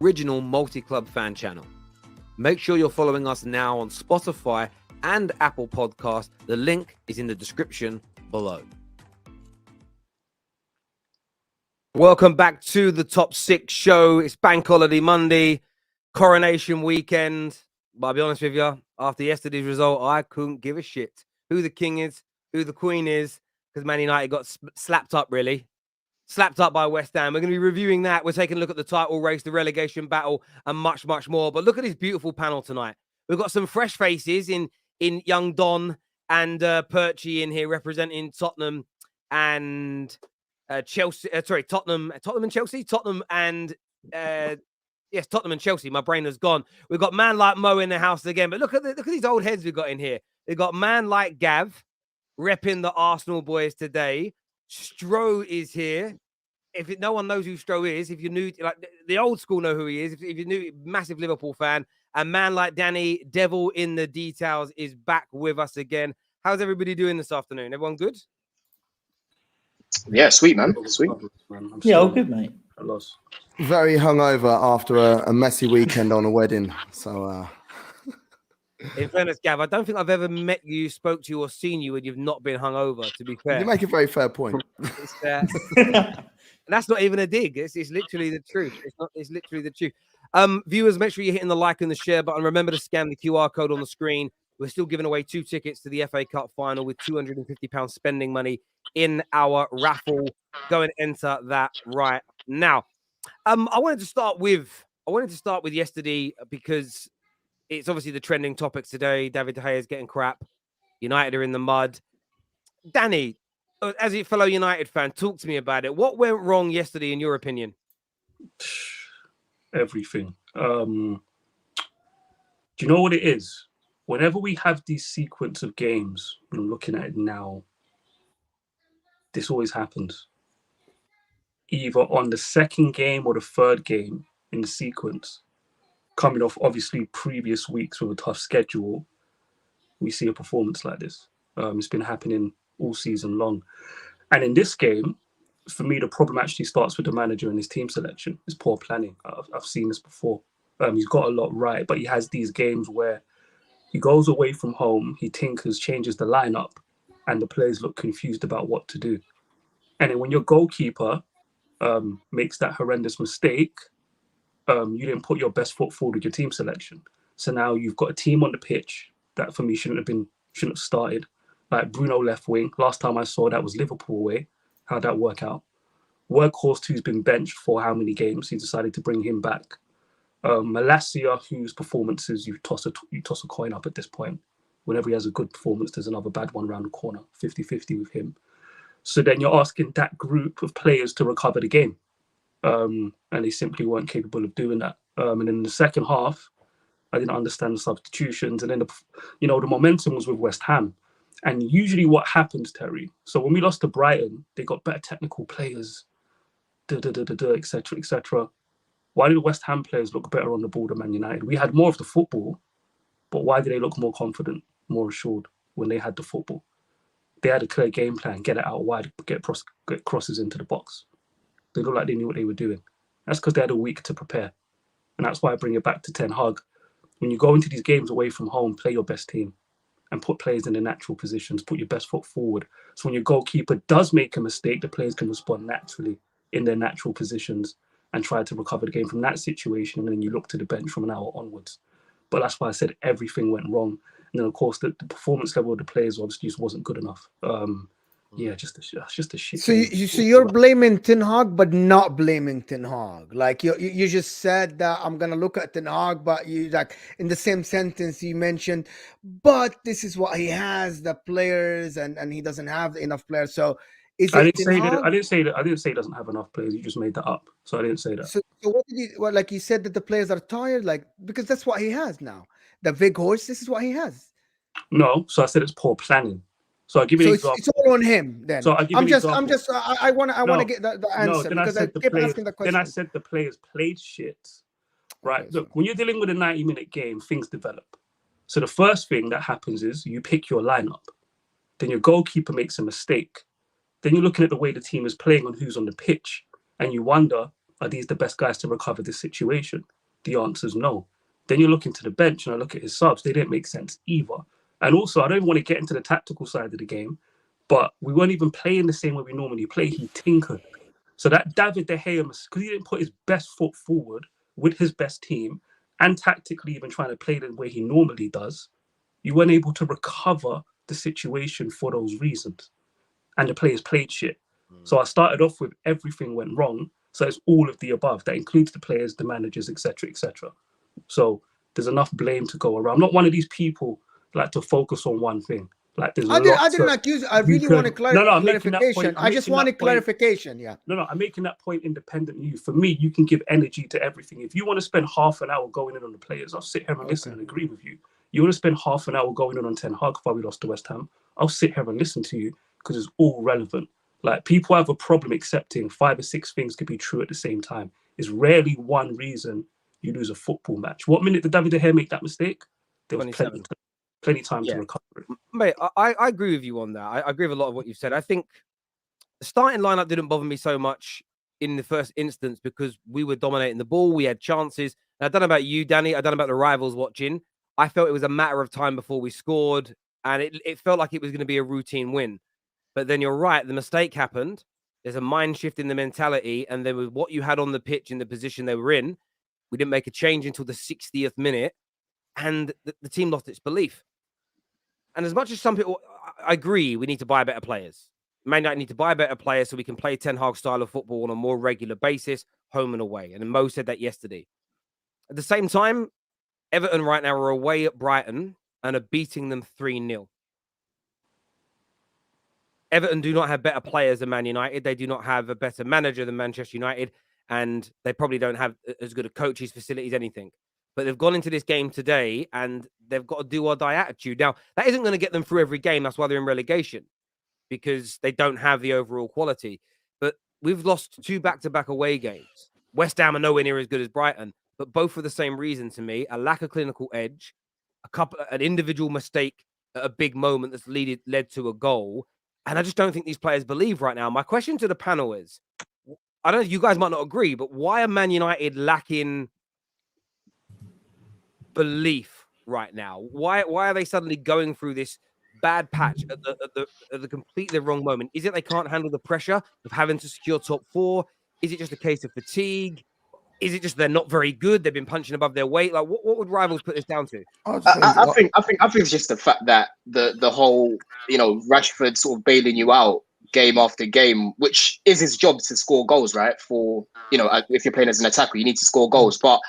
original multi-club fan channel. Make sure you're following us now on Spotify and Apple Podcast. The link is in the description below. Welcome back to the Top 6 show. It's Bank Holiday Monday, Coronation Weekend. But I'll be honest with you, after yesterday's result, I couldn't give a shit who the king is, who the queen is, because Man United got slapped up, really. Slapped up by West Ham. We're going to be reviewing that. We're taking a look at the title race, the relegation battle, and much, much more. But look at this beautiful panel tonight. We've got some fresh faces in young Don and Perchy in here representing Tottenham and Chelsea. Tottenham and Chelsea. Tottenham and Chelsea. My brain has gone. We've got man like Mo in the house again. But look at these old heads we've got in here. We've got man like Gav repping the Arsenal boys today. Stro is here. If no one knows who Stro is, if you're new, like the old school know who he is. If you're new, massive Liverpool fan, a man like Danny, devil in the details, is back with us again. How's everybody doing this afternoon? Everyone good? Yeah, sweet, man. Sweet. Yeah, all good, mate. I lost. Very hungover after a messy weekend on a wedding. So, in fairness, Gav, I don't think I've ever met you, spoke to you, or seen you when you've not been hungover. To be fair, you make a very fair point. That's not even a dig. It's literally the truth. It's literally the truth. Viewers, make sure you're hitting the like and the share button. Remember to scan the QR code on the screen. We're still giving away 2 tickets to the FA Cup final with £250 spending money in our raffle. Go and enter that right now. I wanted to start with yesterday because it's obviously the trending topics today. David De Gea is getting crap. United are in the mud. Danny, as a fellow United fan, talk to me about it. What went wrong yesterday, in your opinion? Everything. Do you know what it is? Whenever we have these sequence of games, I'm looking at it now, this always happens. Either on the second game or the third game in the sequence, coming off obviously previous weeks with a tough schedule, we see a performance like this. It's been happening all season long. And in this game, for me, the problem actually starts with the manager and his team selection. It's poor planning. I've seen this before. He's got a lot right, but he has these games where he goes away from home, he tinkers, changes the lineup, and the players look confused about what to do. And then when your goalkeeper makes that horrendous mistake, you didn't put your best foot forward with your team selection. So now you've got a team on the pitch that for me shouldn't have started. Like Bruno left wing. Last time I saw that was Liverpool away. How'd that work out? Workhorse, who's been benched for how many games? He decided to bring him back. Malacia, whose performances you toss a coin up at this point. Whenever he has a good performance, there's another bad one around the corner. 50-50 with him. So then you're asking that group of players to recover the game. And they simply weren't capable of doing that. And in the second half, I didn't understand the substitutions. And then, the momentum was with West Ham. And usually what happens, Terry, so when we lost to Brighton, they got better technical players, etc., etc. Why did the West Ham players look better on the ball than Man United? We had more of the football, but why did they look more confident, more assured when they had the football? They had a clear game plan, get it out wide, get crosses into the box. They looked like they knew what they were doing. That's because they had a week to prepare. And that's why I bring it back to Ten Hag. When you go into these games away from home, play your best team and put players in their natural positions, put your best foot forward. So when your goalkeeper does make a mistake, the players can respond naturally in their natural positions and try to recover the game from that situation. And then you look to the bench from an hour onwards. But that's why I said everything went wrong. And then, of course, the performance level of the players obviously just wasn't good enough. Just a shit. So you're blaming Ten Hag, but not blaming Ten Hag. Like you just said that I'm gonna look at Ten Hag, but you like in the same sentence you mentioned, but this is what he has, the players, and he doesn't have enough players. So I didn't say he doesn't have enough players. You just made that up. So I didn't say that. So what did you? Well, like you said that the players are tired, like because that's what he has now. The big horse. This is what he has. No, so I said it's poor planning. So I'll give you an example. It's all on him then. So I want to get the answer because I keep asking the question. Then I said the players played shit. Right. Okay, look, when you're dealing with a 90-minute game, things develop. So the first thing that happens is you pick your lineup. Then your goalkeeper makes a mistake. Then you're looking at the way the team is playing on who's on the pitch. And you wonder, Are these the best guys to recover this situation? The answer is no. Then you look into the bench and I look at his subs. They didn't make sense either. And also, I don't even want to get into the tactical side of the game, but we weren't even playing the same way we normally play. He tinkered. So that David De Gea, because he didn't put his best foot forward with his best team and tactically even trying to play the way he normally does, you weren't able to recover the situation for those reasons. And the players played shit. So I started off with everything went wrong. So it's all of the above. That includes the players, the managers, etc., etc. So there's enough blame to go around. I'm not one of these people like to focus on one thing. Like there's I lots. didn't accuse. I you really can- want a I'm making that clarification. point. I just wanted clarification. Yeah. No, I'm making that point independent of you. For me, you can give energy to everything. If you want to spend half an hour going in on the players, I'll sit here and listen and agree with you. You want to spend half an hour going in on Ten Hag while we lost to West Ham, I'll sit here and listen to you because it's all relevant. Like people have a problem accepting 5 or 6 things could be true at the same time. It's rarely one reason you lose a football match. What minute did David De Gea make that mistake? There was plenty time to recover it. Mate, I agree with you on that. I agree with a lot of what you've said. I think the starting lineup didn't bother me so much in the first instance because we were dominating the ball. We had chances. And I don't know about you, Danny. I don't know about the rivals watching. I felt it was a matter of time before we scored. And it felt like it was going to be a routine win. But then you're right. The mistake happened. There's a mind shift in the mentality. And then with what you had on the pitch in the position they were in, we didn't make a change until the 60th minute. And the team lost its belief. And as much as some people, I agree, we need to buy better players. Man United need to buy better players so we can play Ten Hag style of football on a more regular basis, home and away. And Mo said that yesterday. At the same time, Everton right now are away at Brighton and are beating them 3-0. Everton do not have better players than Man United. They do not have a better manager than Manchester United. And they probably don't have as good a coaches, facilities, anything. But they've gone into this game today and they've got a do or die attitude. Now, that isn't going to get them through every game. That's why they're in relegation, because they don't have the overall quality. But we've lost 2 back-to-back away games. West Ham are nowhere near as good as Brighton, but both for the same reason to me: a lack of clinical edge, an individual mistake at a big moment that's led to a goal. And I just don't think these players believe right now. My question to the panel is, I don't know, you guys might not agree, but why are Man United lacking belief right now? Why are they suddenly going through this bad patch at the completely wrong moment? Is it they can't handle the pressure of having to secure top 4? Is it just a case of fatigue? Is it just they're not very good? They've been punching above their weight. Like, what would rivals put this down to? I think it's just the fact that the whole, Rashford sort of bailing you out game after game, which is his job to score goals, right? For if you're playing as an attacker, you need to score goals. But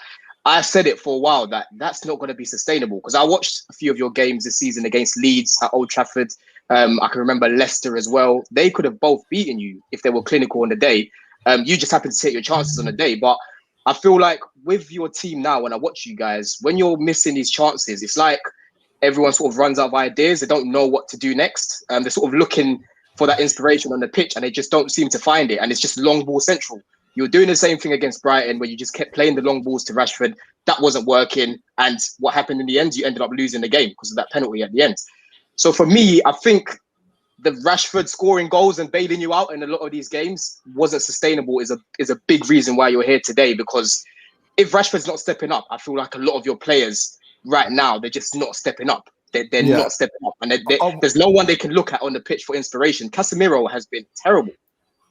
I said it for a while that that's not going to be sustainable, because I watched a few of your games this season against Leeds at Old Trafford. I can remember Leicester as well. They could have both beaten you if they were clinical on the day. You just happened to take your chances on the day. But I feel like with your team now, when I watch you guys, when you're missing these chances, it's like everyone sort of runs out of ideas. They don't know what to do next. They're sort of looking for that inspiration on the pitch and they just don't seem to find it. And it's just long ball central. You were doing the same thing against Brighton where you just kept playing the long balls to Rashford. That wasn't working. And what happened in the end? You ended up losing the game because of that penalty at the end. So for me, I think the Rashford scoring goals and bailing you out in a lot of these games wasn't sustainable is a big reason why you're here today. Because if Rashford's not stepping up, I feel like a lot of your players right now, they're just not stepping up. They're not stepping up. And there's no one they can look at on the pitch for inspiration. Casemiro has been terrible.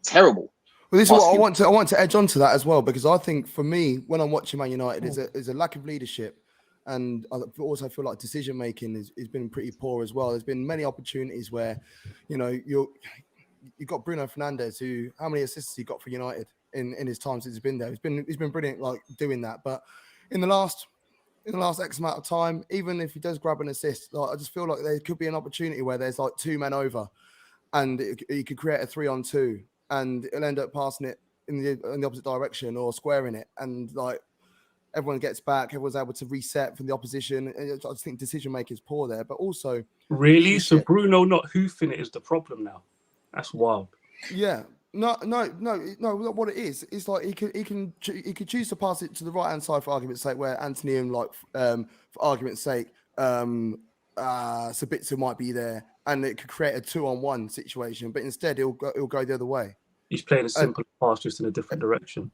Terrible. Well, this is what I want to edge on to that as well, because I think for me, when I'm watching Man United, there's a lack of leadership. And I also feel like decision making has been pretty poor as well. There's been many opportunities where, you've got Bruno Fernandes, who how many assists he got for United in his time since he's been there. He's been brilliant, like doing that. But in the last X amount of time, even if he does grab an assist, like I just feel like there could be an opportunity where there's like 2 men over, and he could create a 3-on-2, and it'll end up passing it in the opposite direction or squaring it, and like. Everyone gets back. Everyone's able to reset from the opposition. I just think decision making is poor there, but also really. So Bruno not hoofing it is the problem now. That's wild. Yeah, no. What it is, it's like he could choose to pass it to the right hand side for argument's sake, where Anthony and for argument's sake, Sabitzer might be there, and it could create a 2-on-1 situation. But instead, he'll go the other way. He's playing a simple pass just in a different direction.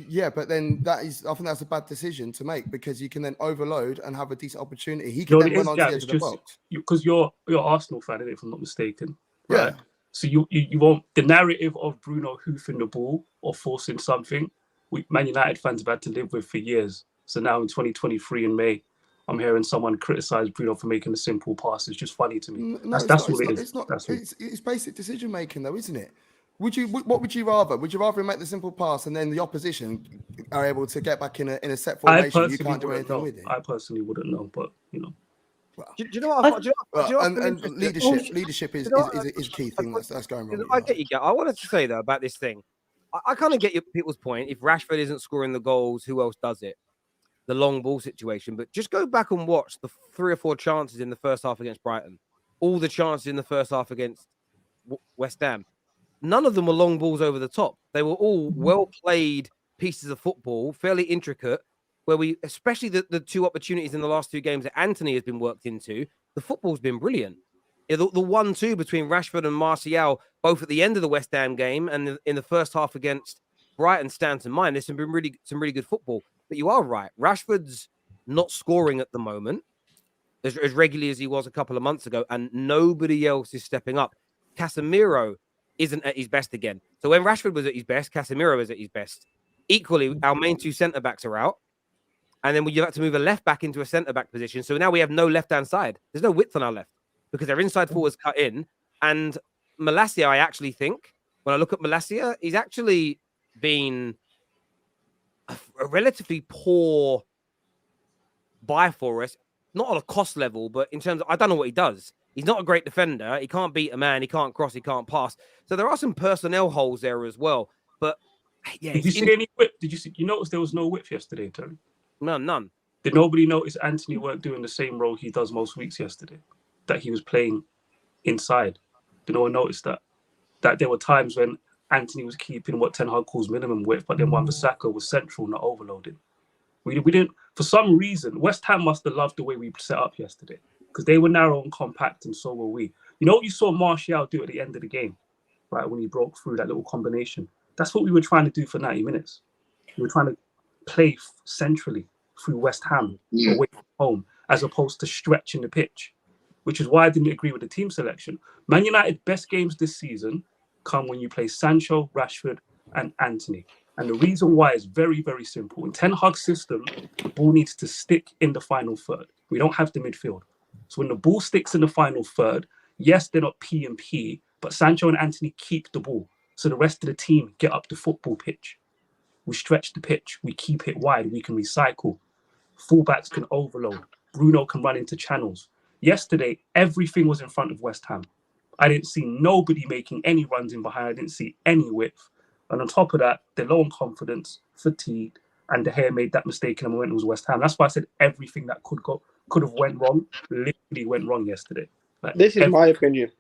Yeah, but then I think that's a bad decision to make because you can then overload and have a decent opportunity. He can then run onto the edge of the box. Because you're Arsenal fan, if I'm not mistaken, right? Yeah. So you won't the narrative of Bruno hoofing the ball or forcing something. Man United fans have had to live with for years. So now in 2023 in May, I'm hearing someone criticize Bruno for making a simple pass. It's just funny to me. No, that's all it is. It's not. It's basic decision making, though, isn't it? What would you rather? Would you rather make the simple pass and then the opposition are able to get back in a set formation? You can't do anything with it. I personally wouldn't know, but you know. Well, do you know what? Leadership is a key thing that's going wrong. I get you. I wanted to say though about this thing. I kind of get people's point. If Rashford isn't scoring the goals, who else does it? The long ball situation. But just go back and watch the 3 or 4 chances in the first half against Brighton. All the chances in the first half against West Ham. None of them were long balls over the top. They were all well played pieces of football, fairly intricate. Where especially the 2 opportunities in the last 2 games that Anthony has been worked into, the football's been brilliant. The 1-2 between Rashford and Martial, both at the end of the West Ham game and in the first half against Brighton, stand to mind. There's been some really good football. But you are right. Rashford's not scoring at the moment as regularly as he was a couple of months ago, and nobody else is stepping up. Casemiro isn't at his best again. So when Rashford was at his best, Casemiro is at his best. Equally, our main 2 centre-backs are out. And then we have to move a left-back into a centre-back position. So now we have no left-hand side. There's no width on our left because their inside forwards cut in. And Malacia, I actually think, when I look at Malacia, he's actually been a relatively poor buy for us. Not on a cost level, but in terms of, I don't know what he does. He's not a great defender. He can't beat a man. He can't cross. He can't pass. So there are some personnel holes there as well. But yeah, did you see any width? You notice there was no width yesterday, Tony? None. Did nobody notice Anthony weren't doing the same role he does most weeks yesterday? That he was playing inside. Did no one notice that? That there were times when Anthony was keeping what Ten Hag calls minimum width, but then Wan-Bissaka was central, not overloading. We didn't, for some reason, West Ham must have loved the way we set up yesterday because they were narrow and compact, and so were we. You know what you saw Martial do at the end of the game, right, when he broke through that little combination? That's what we were trying to do for 90 minutes. We were trying to play centrally through West Ham away from home, as opposed to stretching the pitch, which is why I didn't agree with the team selection. Man United best games this season come when you play Sancho, Rashford, and Anthony. And the reason why is very, very simple. In Ten Hag's system, the ball needs to stick in the final third. We don't have the midfield. So when the ball sticks in the final third, yes, they're not P and P, but Sancho and Anthony keep the ball. So the rest of the team get up the football pitch. We stretch the pitch. We keep it wide. We can recycle. Fullbacks can overload. Bruno can run into channels. Yesterday, everything was in front of West Ham. I didn't see nobody making any runs in behind. I didn't see any width. And on top of that, they're low on confidence, fatigued, and De Gea made that mistake in the moment it was West Ham. That's why I said everything that could have went wrong, literally went wrong yesterday. This is my opinion.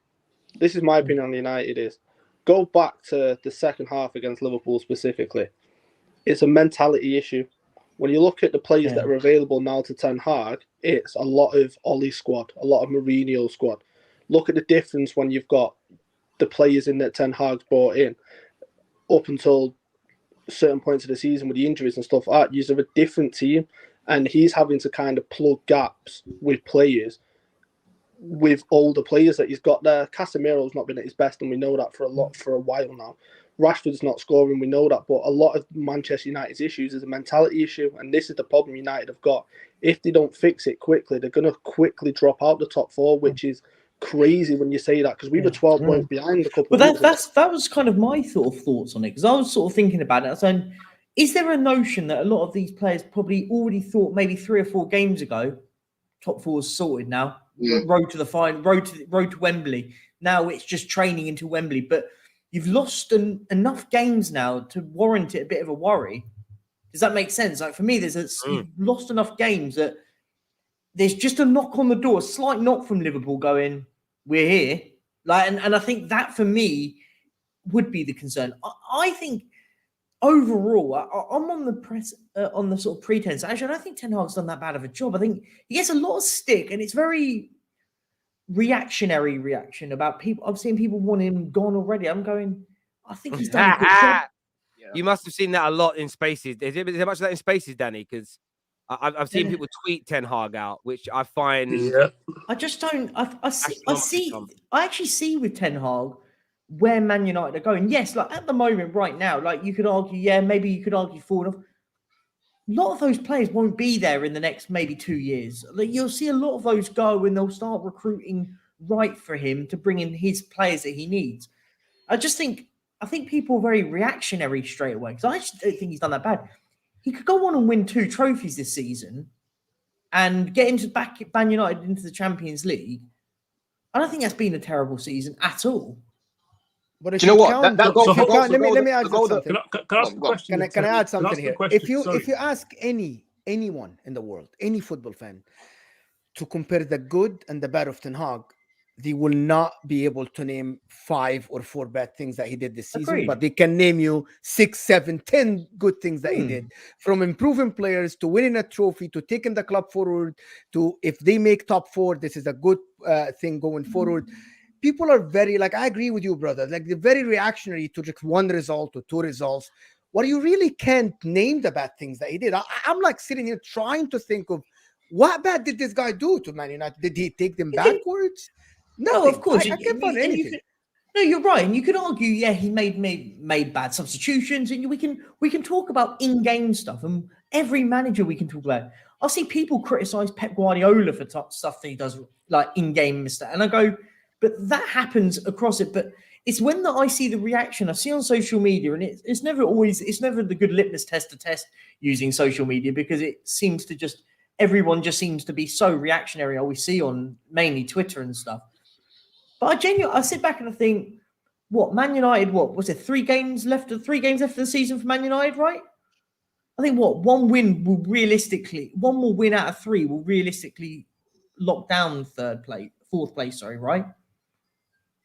This is my opinion on United is go back to the second half against Liverpool specifically. It's a mentality issue. When you look at the players that are available now to Ten Hag, it's a lot of Ollie squad, a lot of Mourinho squad. Look at the difference when you've got the players in that Ten Hag's brought in up until certain points of the season with the injuries and stuff like that. You're a different team, and he's having to kind of plug gaps with players, with older players that he's got there. Casemiro's not been at his best, and we know that for a while now. Rashford's not scoring, we know that, but a lot of Manchester United's issues is a mentality issue, and this is the problem United have got. If they don't fix it quickly, they're going to quickly drop out the top 4, which is crazy when you say that, because we were 12 points behind a couple of weeks. That was kind of my thoughts on it, because I was sort of thinking about it, saying, is there a notion that a lot of these players probably already thought maybe 3 or 4 games ago, top 4 is sorted now, road to the final, road to Wembley. Now it's just training into Wembley, but you've lost enough games now to warrant it a bit of a worry. Does that make sense? Like for me, you've lost enough games that there's just a knock on the door, a slight knock from Liverpool going, we're here. Like, and I think that for me would be the concern. I think overall, I'm on the press, on the sort of pretense. Actually, I don't think Ten Hag's done that bad of a job. I think he gets a lot of stick, and it's very reaction about people. I've seen people want him gone already. I'm going, I think he's done a good job. You must have seen that a lot in Spaces. Is there much of that in Spaces, Danny? Because I've seen people tweet Ten Hag out, which I find. Yeah. I just don't. I astronomically dumb. actually see with Ten Hag where Man United are going. Yes, like at the moment, right now, like you could argue, maybe you could argue forward off. A lot of those players won't be there in the next maybe 2 years. Like you'll see a lot of those go, and they'll start recruiting right for him to bring in his players that he needs. I think people are very reactionary straight away because I actually don't think he's done that bad. He could go on and win 2 trophies this season and get into Man United into the Champions League. I don't think that's been a terrible season at all. But Do you know what? Let me add something. Can I ask a question? Can I add something here? If you ask anyone in the world, any football fan, to compare the good and the bad of Ten Hag, they will not be able to name 5 or 4 bad things that he did this season. Agreed. But they can name you 6, 7, 10 good things that he did, from improving players to winning a trophy to taking the club forward to, if they make top 4, this is a good thing going forward. People are very, like, I agree with you, brother. Like, they're very reactionary to just 1 result or 2 results. Well, you really can't name the bad things that he did. I'm like sitting here trying to think of what bad did this guy do to Man United? Did he take them backwards? No, of course. I can't find anything. No, you're right, and you could argue, he made bad substitutions, and we can talk about in-game stuff, and every manager we can talk about. I see people criticize Pep Guardiola for stuff that he does, like in-game mistake, and I go, but that happens across it. But it's when I see the reaction I see on social media, and it's never the good litmus test to test using social media, because it seems to everyone just seems to be so reactionary. I always see on mainly Twitter and stuff. But I sit back and I think, Man United, was it 3 games left of the season for Man United, right? I think one more win out of 3 will realistically lock down 4th place, right?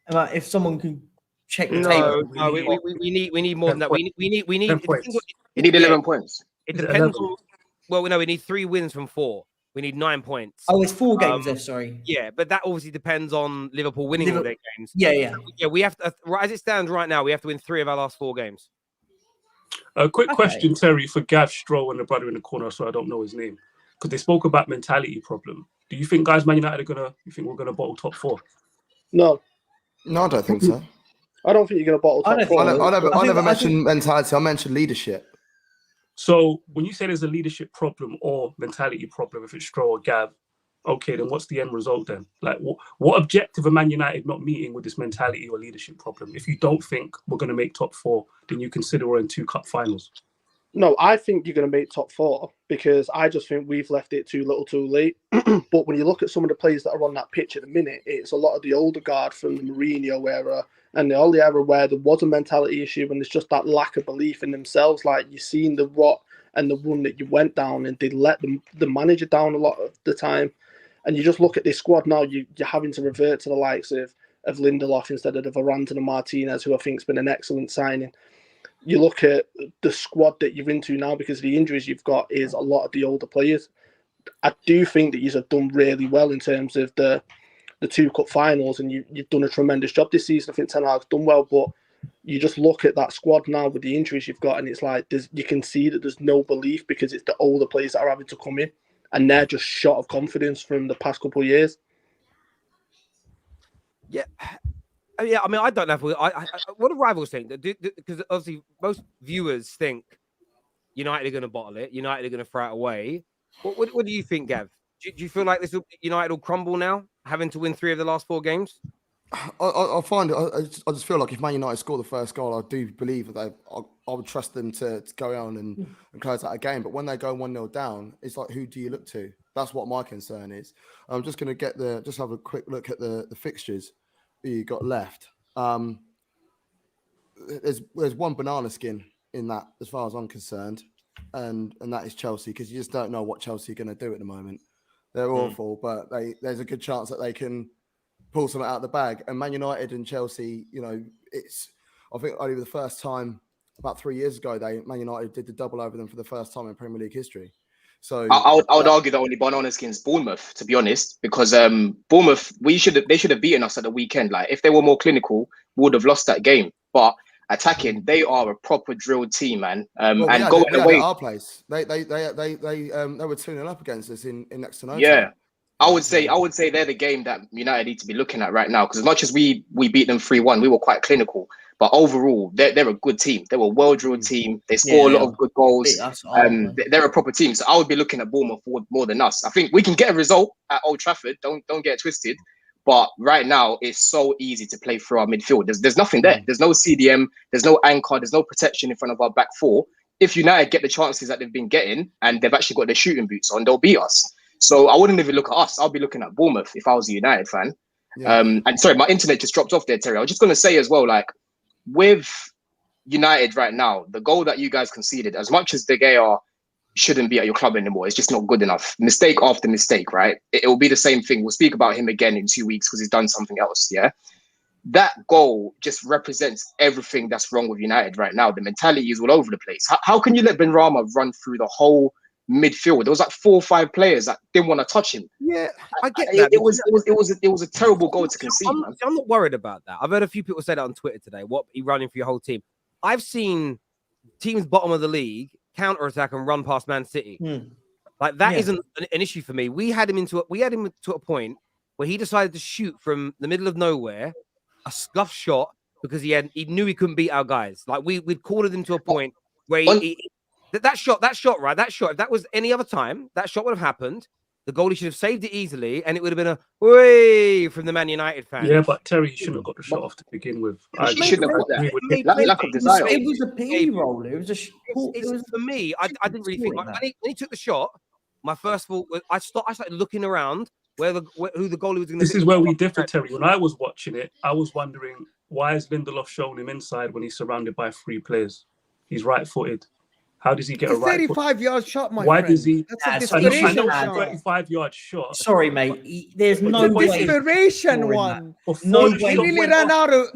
And if someone can check the table. No, we need more than that. We need 10 points. You need 11 points. It depends on, we need 3 wins from 4. We need 9 points. Oh, it's 4 games left, sorry. Yeah, but that obviously depends on Liverpool winning all their games. Yeah. Yeah, we have to, as it stands right now, we have to win 3 of our last 4 games. A quick question, Terry, for Gav Stroll and the brother in the corner, so I don't know his name, because they spoke about mentality problem. Do you think, guys, Man United you think we're gonna bottle top 4? No, I don't think so. I don't think you're going to bottle top 4. I never mentioned mentality. I mentioned leadership. So when you say there's a leadership problem or mentality problem, if it's Stroll or Gav, okay, then what's the end result then? Like, what objective are Man United not meeting with this mentality or leadership problem? If you don't think we're going to make top 4, then you consider we're in 2 cup finals. No, I think you're going to make top 4 because I just think we've left it too little too late. But when you look at some of the players that are on that pitch at the minute, it's a lot of the older guard from the Mourinho era and the early era where there was a mentality issue and there's just that lack of belief in themselves. Like you've seen the rot and the run that you went down and they let the manager down a lot of the time. And you just look at this squad now, you're having to revert to the likes of Lindelof instead of the Varane and Martinez, who I think has been an excellent signing. You look at the squad that you're into now because of the injuries you've got is a lot of the older players. I do think that you've done really well in terms of the 2 cup finals and you've done a tremendous job this season. I think Ten Hag's done well, but you just look at that squad now with the injuries you've got and it's like you can see that there's no belief because it's the older players that are having to come in and they're just shot of confidence from the past couple of years. Yeah. Yeah, I mean, I don't know if what do rivals think? Because obviously most viewers think United are going to bottle it, United are going to throw it away. What do you think, Gav? Do you feel like United will crumble now, having to win 3 of the last 4 games? I find it. I just feel like if Man United score the first goal, I do believe that I would trust them to go on and close out a game. But when they go 1-0 down, it's like, who do you look to? That's what my concern is. I'm just going to have a quick look at the fixtures you got left. There's one banana skin in that, as far as I'm concerned, and that is Chelsea, because you just don't know what Chelsea are going to do at the moment. They're awful, but there's a good chance that they can pull something out of the bag. And Man United and Chelsea, it's I think only the first time about 3 years ago Man United did the double over them for the first time in Premier League history. So I would argue that only banana skin's Bournemouth, to be honest, because Bournemouth they should have beaten us at the weekend. Like if they were more clinical, we would have lost that game. But attacking, they are a proper drilled team, man. Well, And going we had it away, at our place. They were 2-0 up against us in next to no yeah. time. I would say they're the game that United need to be looking at right now, because as much as we beat them 3-1, we were quite clinical. But overall, they're a good team. They're a well-drilled team. They score a lot of good goals. They're a proper team. So I would be looking at Bournemouth more than us. I think we can get a result at Old Trafford. Don't get it twisted. But right now, it's so easy to play through our midfield. There's nothing there. There's no CDM. There's no anchor. There's no protection in front of our back four. If United get the chances that they've been getting and they've actually got their shooting boots on, they'll beat us. So I wouldn't even look at us. I'll be looking at Bournemouth if I was a United fan. Yeah. And sorry, my internet just dropped off there, Terry. I was just going to say as well, like, with United right now, the goal that you guys conceded, as much as De Gea shouldn't be at your club anymore, it's just not good enough. Mistake after mistake, right? It will be the same thing. We'll speak about him again in 2 weeks because he's done something else, yeah? That goal just represents everything that's wrong with United right now. The mentality is all over the place. How can you let Benrahma run through the whole midfield? There was like 4 or 5 players that didn't want to touch him. Yeah, I get that. It was a terrible goal to concede, man. I'm not worried about that. I've heard a few people say that on Twitter today. What, he running for your whole team? I've seen teams bottom of the league counter-attack and run past Man City. Like that isn't an issue for me. We had him to a point where he decided to shoot from the middle of nowhere, a scuff shot, because he knew he couldn't beat our guys. Like we'd cornered him to a point where that shot, right? That shot, if that was any other time, that shot would have happened. The goalie should have saved it easily, and it would have been a way from the Man United fans. Yeah, but Terry, he shouldn't have got the shot off to begin with. He shouldn't have got that. Lack of desire. It was a PE roll. It was for me. I didn't really think. When he took the shot, my first thought was I started looking around who the goalie was going to. This is where we differ, Terry. When I was watching it, I was wondering, why is Lindelof showing him inside when he's surrounded by 3 players? He's right-footed. How does he get a right 35-yard shot, my Why friend? does he? That's a desperation shot. 35-yard shot. Sorry, mate. There's no It's a way. desperation one. No He way. really ran out of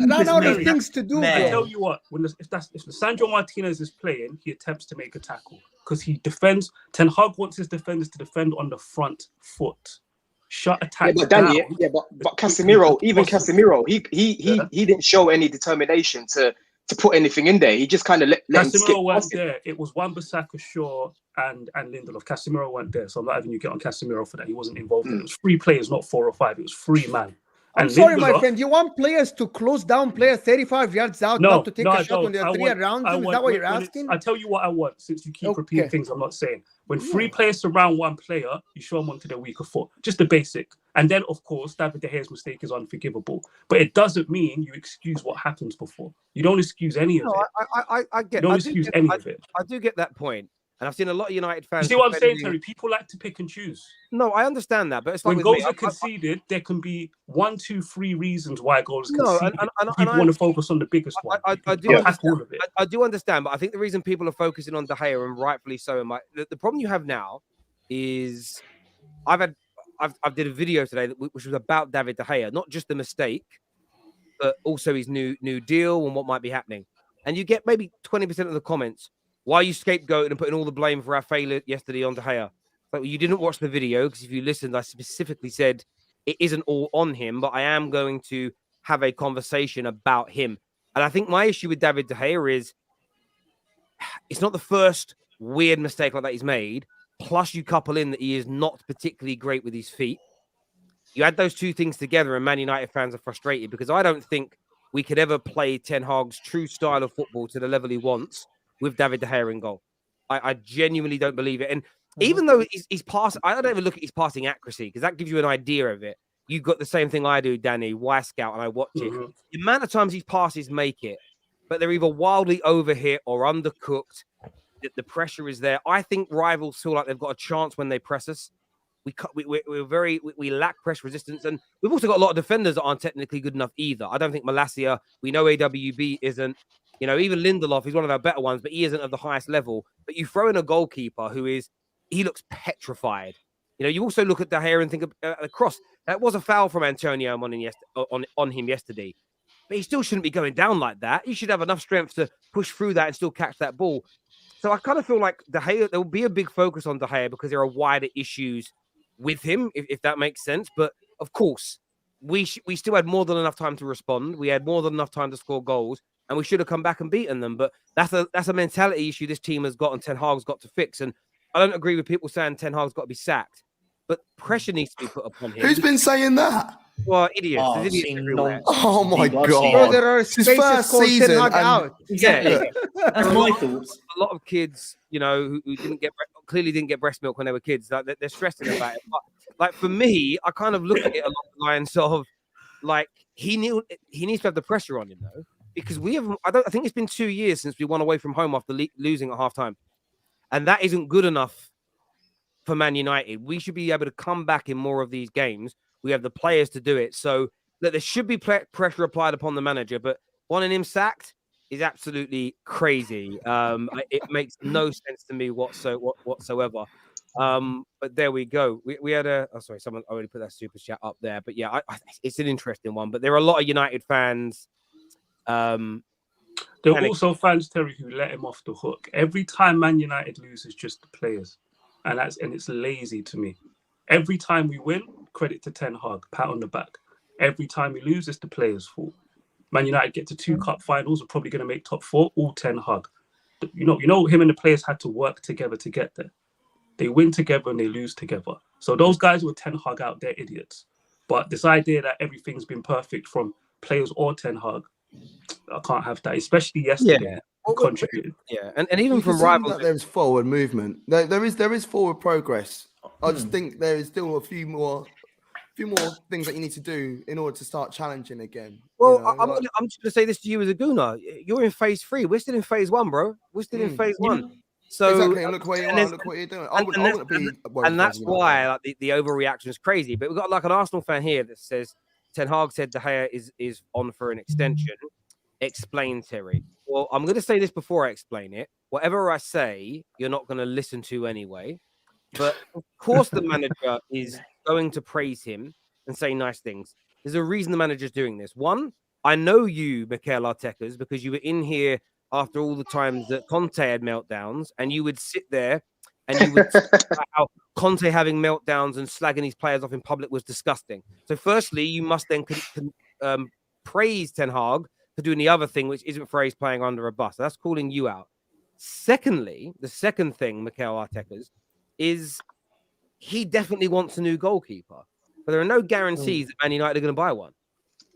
things to do. Man. I tell you what, if Sandro Martinez is playing, he attempts to make a tackle because he defends. Ten Hag wants his defenders to defend on the front foot. Shut attack. Yeah, but Danny, but Casemiro, he didn't show any determination to put anything in there. He just kind of let him skip. Casemiro weren't there. It was Wan-Bissaka, Shaw, and Lindelof. Casemiro weren't there, so I'm not having you get on Casemiro for that. He wasn't involved. It was 3 players, not 4 or 5. It was 3 man. I'm sorry, my friend. You want players to close down players 35 yards out, not to take a shot when they're 3 around them? Is that what you're asking? I tell you what I want, since you keep repeating things I'm not saying. When 3 players surround 1 player, you show them onto their weaker foot. Just the basic. And then, of course, David De Gea's mistake is unforgivable. But it doesn't mean you excuse what happens before. You don't excuse any of it. I get. You don't excuse any of it. I do get that point. And I've seen a lot of United fans. You see what I'm saying, Terry? People like to pick and choose. No, I understand that, but it's like when goals are conceded, there can be 1, 2, 3 reasons why goals are conceded. People want to focus on the biggest one. I do understand, but I think the reason people are focusing on De Gea, and rightfully so, the problem you have now is I did a video today which was about David De Gea, not just the mistake, but also his new deal and what might be happening. And you get maybe 20% of the comments. Why are you scapegoating and putting all the blame for our failure yesterday on De Gea? Like, you didn't watch the video, because if you listened, I specifically said it isn't all on him, but I am going to have a conversation about him. And I think my issue with David De Gea is it's not the first weird mistake like that he's made. Plus, you couple in that he is not particularly great with his feet. You add those 2 things together, and Man United fans are frustrated, because I don't think we could ever play Ten Hag's true style of football to the level he wants with David De Gea in goal. I genuinely don't believe it. And even though he's passing, I don't even look at his passing accuracy, because that gives you an idea of it. You've got the same thing I do, Danny, Y-Scout, and I watch it. The amount of times his passes make it, but they're either wildly overhit or undercooked. The pressure is there. I think rivals feel like they've got a chance when they press us. We lack pressure resistance, and we've also got a lot of defenders that aren't technically good enough either. I don't think Malacia, we know AWB isn't. You know, even Lindelof is one of our better ones, but he isn't of the highest level. But you throw in a goalkeeper he looks petrified. You know, you also look at De Gea and think of the cross. That was a foul from Antonio on him yesterday. But he still shouldn't be going down like that. He should have enough strength to push through that and still catch that ball. So I kind of feel like De Gea, there will be a big focus on De Gea because there are wider issues with him, if that makes sense. But of course, we still had more than enough time to respond. We had more than enough time to score goals. and we should have come back and beaten them. But that's a mentality issue this team has got and Ten Hag's got to fix. And I don't agree with people saying Ten Hag's got to be sacked, but pressure needs to be put upon him. Who's been saying that? Well, idiots. There's idiots everywhere. Oh my God. Bro, there are His spaces first called Ten season Hag and- out. Exactly. That's my thoughts. A lot of kids, you know, who clearly didn't get breast milk when they were kids. Like, they're stressing about it. But, like, for me, I kind of look at it along the lines of, like, he needs to have the pressure on him, though, because I think it's been 2 years since we won away from home after losing at halftime, and that isn't good enough for Man United. We should be able to come back in more of these games. We have the players to do it. So that there should be pressure applied upon the manager, but wanting him sacked is absolutely crazy. It makes no sense to me whatsoever. But there we go. We had someone already put that super chat up there. But yeah, it's an interesting one. But there are a lot of United fans. There are also fans, Terry, who let him off the hook. Every time Man United loses, just the players. And it's lazy to me. Every time we win, credit to Ten Hag, pat on the back. Every time we lose, it's the players' fault. Man United get to 2 cup finals, are probably going to make top 4, all Ten Hag. You know, him and the players had to work together to get there. They win together and they lose together. So those guys with Ten Hag out, they're idiots. But this idea that everything's been perfect from players or Ten Hag, I can't have that, especially yesterday. Yeah. Contributed. Yeah, and even You from can see rivals, that there's forward movement. There is forward progress. I just think there is still a few more things that you need to do in order to start challenging again. well, you know, I'm just going to say this to you as a Gooner. You're in phase 3. We're still in phase 1, bro. We're still in phase 1. So exactly. And look where you are. Look what you're doing. I wouldn't be. And that's why like, the overreaction is crazy. But we've got like an Arsenal fan here that says Ten Hag said De Gea is on for an extension. Explain, Terry. Well, I'm going to say this before I explain it. Whatever I say, you're not going to listen to anyway. But of course, the manager is going to praise him and say nice things. There's a reason the manager's doing this. One, I know you, Mikel Arteta's, because you were in here after all the times that Conte had meltdowns, and you would sit there and you would talk about how Conte having meltdowns and slagging his players off in public was disgusting. So, firstly, you must then praise Ten Hag for doing the other thing, which isn't phrase playing under a bus. That's calling you out. Secondly, the second thing, Mikel Arteta's, is he definitely wants a new goalkeeper, but there are no guarantees that Man United are going to buy one.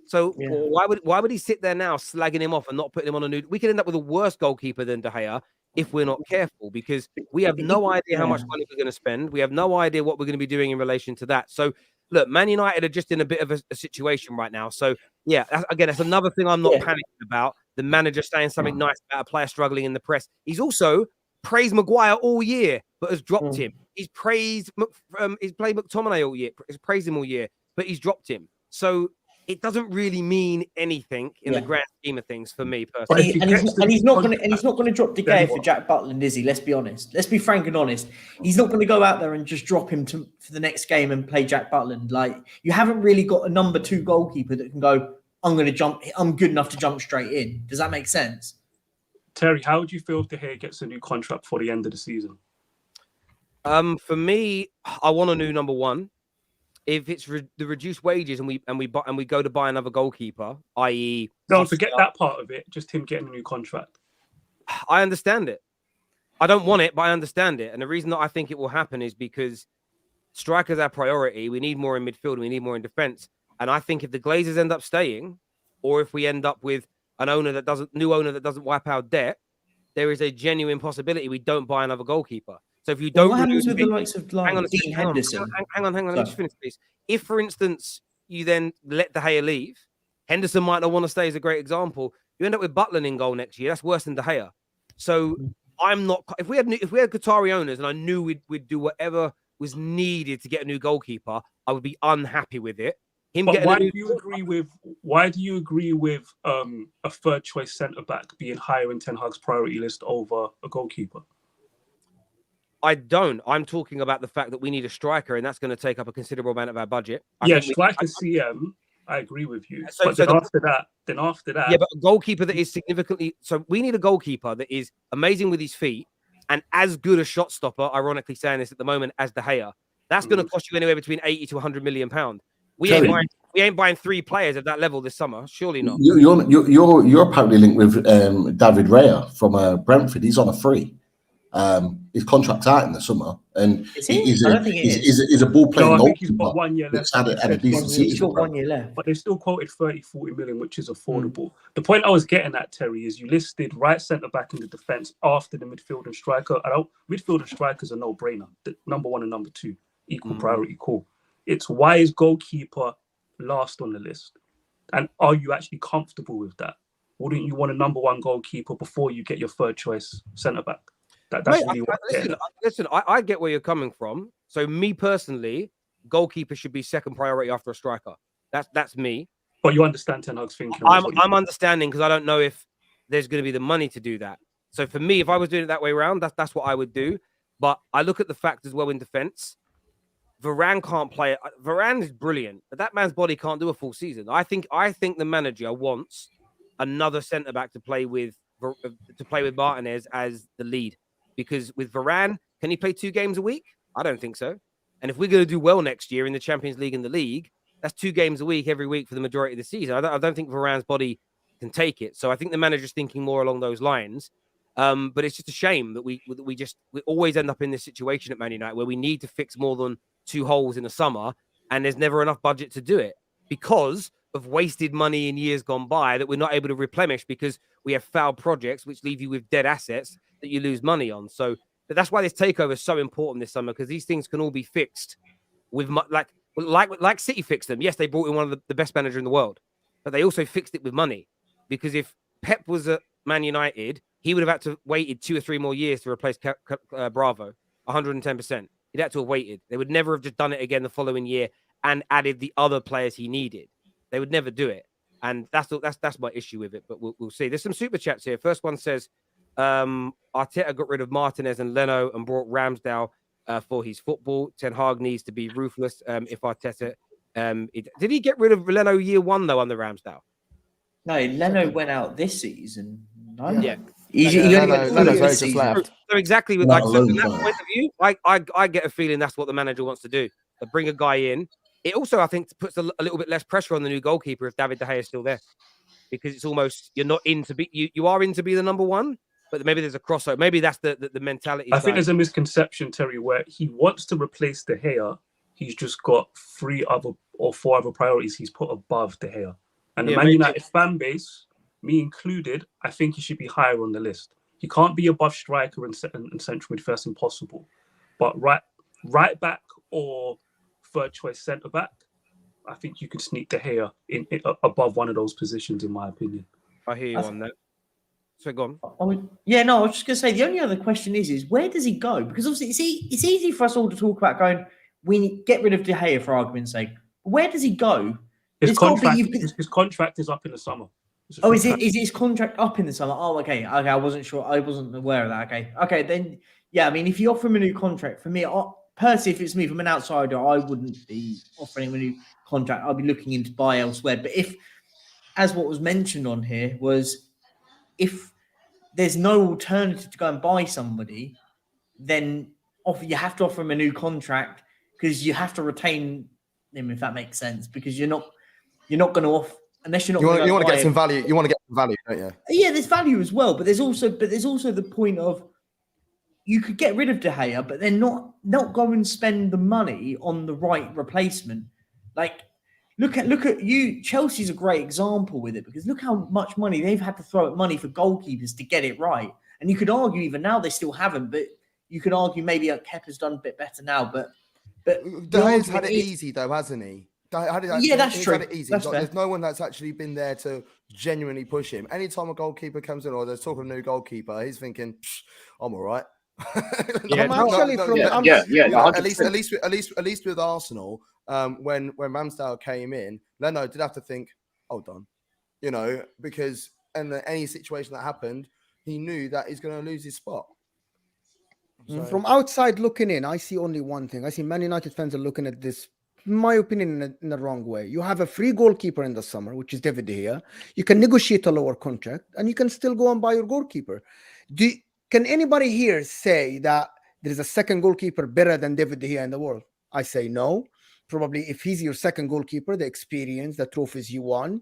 So why would he sit there now slagging him off and not putting him on a new? We could end up with a worse goalkeeper than De Gea if we're not careful, because we have no idea how much money we're going to spend. We have no idea what we're going to be doing in relation to that. So look, Man United are just in a bit of a situation right now. So yeah, that's another thing I'm not panicking about. The manager saying something nice about a player struggling in the press. He's also praised Maguire all year, but has dropped him. He's praised he's played McTominay all year. He's praised him all year, but he's dropped him. So it doesn't really mean anything in the grand scheme of things for me personally. And he's not going to drop De Gea for Jack Butland, is he? Let's be honest. Let's be frank and honest. He's not going to go out there and just drop him for the next game and play Jack Butland. Like, you haven't really got a number 2 goalkeeper that can go, I'm good enough to jump straight in. Does that make sense? Terry, how would you feel if De Gea gets a new contract before the end of the season? For me, I want a new number 1. If it's the reduced wages and we go to buy another goalkeeper, i.e., don't forget that part of it. Just him getting a new contract. I understand it. I don't want it, but I understand it. And the reason that I think it will happen is because strikers are priority. We need more in midfield. We need more in defense. And I think if the Glazers end up staying, or if we end up with an new owner that doesn't wipe our debt, there is a genuine possibility we don't buy another goalkeeper. So if you don't, what happens with the likes of Dean Henderson? Hang on. Let me just finish, please. If, for instance, you then let De Gea leave, Henderson might not want to stay as a great example. You end up with Butland in goal next year. That's worse than De Gea. So I'm not. If we had Qatari owners and I knew we'd do whatever was needed to get a new goalkeeper, I would be unhappy with it. Why do you agree with a third choice centre back being higher in Ten Hag's priority list over a goalkeeper? I don't. I'm talking about the fact that we need a striker, and that's going to take up a considerable amount of our budget. Striker CM. I agree with you. After that. Yeah, but a goalkeeper that is significantly. So we need a goalkeeper that is amazing with his feet and as good a shot stopper. Ironically, saying this at the moment as De Gea. That's going to cost you anywhere between 80 to 100 million pounds. We ain't buying We ain't buying 3 players at that level this summer. Surely not. You're apparently linked with David Raya from Brentford. He's on a free. His contract's out in the summer, and Is he? I don't think it is. he's a ball playing No, I think goalkeeper. he's got 1 year left. Had a decent He's season, got 1 year left. But they still quoted 30-40 million, which is affordable. The point I was getting at, Terry, is you listed right centre back in the defence after the midfield and striker. Midfield and strikers are no-brainer. The number 1 and number 2, equal priority, cool. It's why is goalkeeper last on the list? And are you actually comfortable with that? Wouldn't you want a number 1 goalkeeper before you get your third choice centre back? That's Mate, really what listen, I get where you're coming from. So me personally, goalkeeper should be second priority after a striker. That's me. But you understand Ten Hag's thinking. I'm understanding because I don't know if there's going to be the money to do that. So for me, if I was doing it that way around, that's what I would do. But I look at the fact as well in defence. Varane can't play. Varane is brilliant, but that man's body can't do a full season. I think the manager wants another centre back to play with Martinez as the lead. Because with Varane, can he play 2 games a week? I don't think so. And if we're going to do well next year in the Champions League and the league, that's 2 games a week every week for the majority of the season. I don't think Varane's body can take it. So I think the manager's thinking more along those lines. But it's just a shame that we always end up in this situation at Man United where we need to fix more than 2 holes in the summer, and there's never enough budget to do it because of wasted money in years gone by that we're not able to replenish because we have failed projects which leave you with dead assets that you lose money on. So that's why this takeover is so important this summer, because these things can all be fixed with like City fixed them. Yes, they brought in one of the best manager in the world, but they also fixed it with money. Because if Pep was at Man United, he would have had to waited 2 or 3 more years to replace Bravo, 110%. He'd had to have waited. They would never have just done it again the following year and added the other players he needed. They would never do it. And that's my issue with it. But we'll see. There's some super chats here. First one says, Arteta got rid of Martinez and Leno and brought Ramsdale for his football. Ten Hag needs to be ruthless. If Arteta, did he get rid of Leno year 1 though under Ramsdale? No, Leno went out this season. No? Yeah. He only went Leno's this just season. left. So exactly with from that point of view, I get a feeling that's what the manager wants to do. To bring a guy in. It also, I think, puts a little bit less pressure on the new goalkeeper if David De Gea is still there, because it's almost you are in to be the number 1, but maybe there's a crossover. Maybe that's the mentality. I think there's a misconception, Terry, where he wants to replace De Gea. He's just got 3 other or 4 other priorities he's put above De Gea. And the Man United fan base, me included, I think he should be higher on the list. He can't be above striker and central midfield. That's impossible. But right back or third choice centre back, I think you could sneak De Gea in above one of those positions, in my opinion. I hear you on that. So go on. I was just going to say the only other question is where does he go? Because obviously it's easy for us all to talk about going, we get rid of De Gea for argument's sake. Where does he go? His contract is up in the summer. Is his contract up in the summer? Oh, okay. I wasn't sure. I wasn't aware of that. Okay. Then, yeah, I mean, if you offer him a new contract, for me, personally, if it's me from an outsider, I wouldn't be offering him a new contract. I'd be looking into buy elsewhere. But if, as what was mentioned on here, was if there's no alternative to go and buy somebody, then you have to offer him a new contract because you have to retain him, if that makes sense, because you're not going to offer. Unless you're not, you want to get some value. You want to get some value, don't you? Yeah, there's value as well, but there's also the point of you could get rid of De Gea, but then not go and spend the money on the right replacement. Like, look at you. Chelsea's a great example with it because look how much money they've had to throw at money for goalkeepers to get it right. And you could argue even now they still haven't, but you could argue maybe Kepa's done a bit better now. But De Gea's had it easy though, hasn't he? That's true. There's no one that's actually been there to genuinely push him. Anytime a goalkeeper comes in or there's talk of a new goalkeeper, he's thinking, "I'm all right." At least with Arsenal, when Ramsdale came in, Leno did have to think, "Hold on," because in any situation that happened, he knew that he's going to lose his spot. So. From outside looking in, I see only one thing. I see Man United fans are looking at this, in my opinion, in the wrong way. You have a free goalkeeper in the summer, which is David De Gea. You can negotiate a lower contract, and you can still go and buy your goalkeeper. Can anybody here say that there is a second goalkeeper better than David De Gea in the world? I say no. probably if he's your second goalkeeper, the experience, the trophies you won,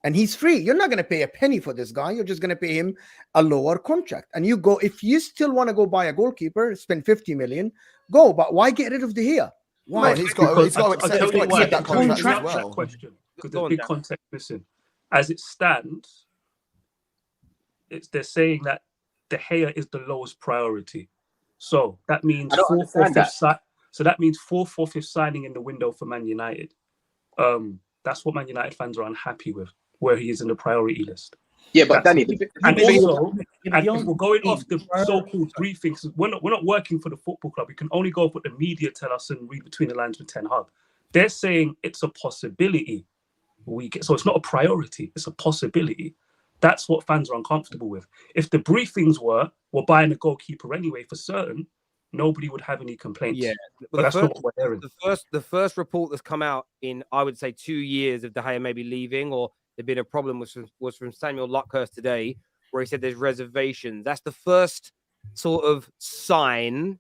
and he's free. You're not going to pay a penny for this guy. You're just going to pay him a lower contract. And you go, if you still want to go buy a goalkeeper, spend 50 million, go. But why get rid of De Gea? Why? Well, he's got to accept that That contract as that well. question, because there's big context missing. As it stands, they're saying that De Gea is the lowest priority. So that means fourth or fifth signing in the window for Man United. That's what Man United fans are unhappy with, where he is in the priority list. Yeah, but Danny, and we're going off the so-called briefings. We're not working for the football club. We can only go off what the media tell us and read between the lines with Ten Hag. They're saying it's a possibility. So it's not a priority. It's a possibility. That's what fans are uncomfortable with. If the briefings were, we're buying a goalkeeper anyway for certain, nobody would have any complaints. Yeah, but that's not what we're hearing. The first report that's come out in, I would say, 2 years of De Gea maybe leaving, or there'd been a problem, was from Samuel Luckhurst today, where he said there's reservations. That's the first sort of sign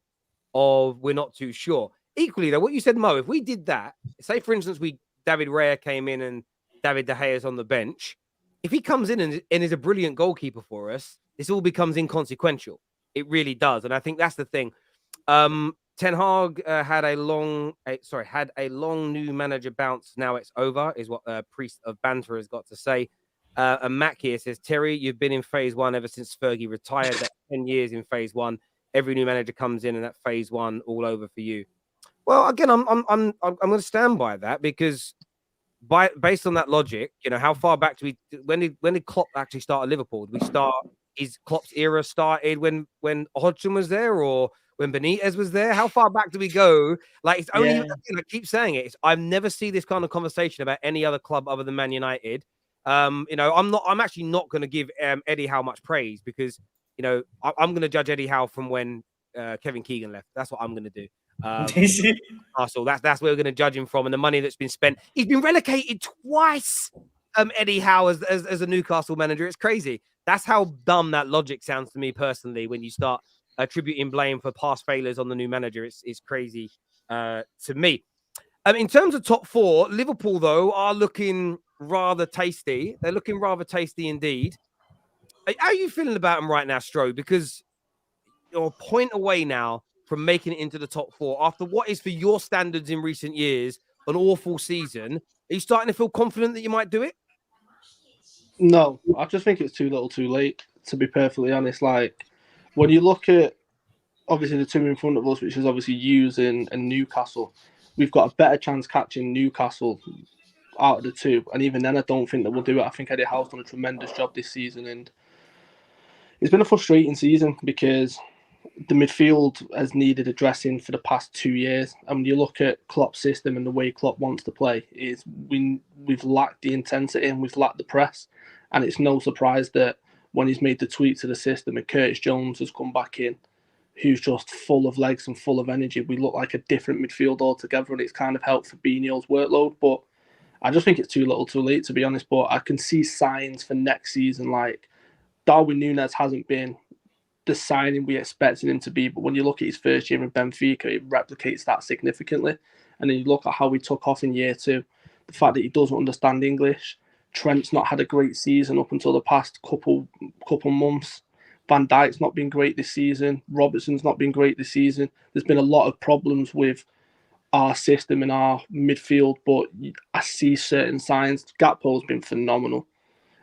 of we're not too sure. Equally, though, what you said, Mo, if we did that, say for instance, David Raya came in and David De Gea is on the bench. If he comes in and is a brilliant goalkeeper for us, this all becomes inconsequential. It really does, and I think that's the thing. Ten Hag had a long new manager bounce. Now it's over, is what Priest of Banter has got to say. And Mac here says, Terry, you've been in phase one ever since Fergie retired. That's 10 years in phase one. Every new manager comes in, and that phase one all over for you. Well, again, I'm going to stand by that, because based on that logic, how far back do we? When did Klopp actually start at Liverpool? Did we start? Is Klopp's era started when Hodgson was there, or when Benitez was there? How far back do we go? Like, it's only, I keep saying it. I've never seen this kind of conversation about any other club other than Man United. I'm actually not going to give Eddie Howe much praise, because, I'm going to judge Eddie Howe from when Kevin Keegan left. That's what I'm going to do. Arsenal. That's where we're going to judge him from, and the money that's been spent. He's been relegated twice. Eddie Howe as a Newcastle manager. It's crazy. That's how dumb that logic sounds to me personally. When you start attributing blame for past failures on the new manager, it's crazy to me. In terms of top four, Liverpool though are looking rather tasty. They're looking rather tasty indeed. How are you feeling about them right now, Stro? Because you're a point away now from making it into the top four after what is, for your standards in recent years, an awful season. Are you starting to feel confident that you might do it? No, I just think it's too little too late, to be perfectly honest. Like, when you look at, obviously, the two in front of us, which is obviously Hughes and Newcastle, we've got a better chance catching Newcastle out of the two. And even then, I don't think that we'll do it. I think Eddie Howe's done a tremendous job this season. And it's been a frustrating season, because the midfield has needed addressing for the past 2 years. And when you look at Klopp's system and the way Klopp wants to play, we've lacked the intensity and we've lacked the press. And it's no surprise that when he's made the tweak to the system and Curtis Jones has come back in, who's just full of legs and full of energy, we look like a different midfield altogether, and it's kind of helped Fabinho's workload. But I just think it's too little too late, to be honest. But I can see signs for next season, like Darwin Núñez hasn't been the signing we expected him to be, but when you look at his first year in Benfica, it replicates that significantly. And then you look at how he took off in year two, the fact that he doesn't understand English. Trent's not had a great season up until the past couple months. Van Dijk's not been great this season. Robertson's not been great this season. There's been a lot of problems with our system and our midfield, but I see certain signs. Gakpo's been phenomenal.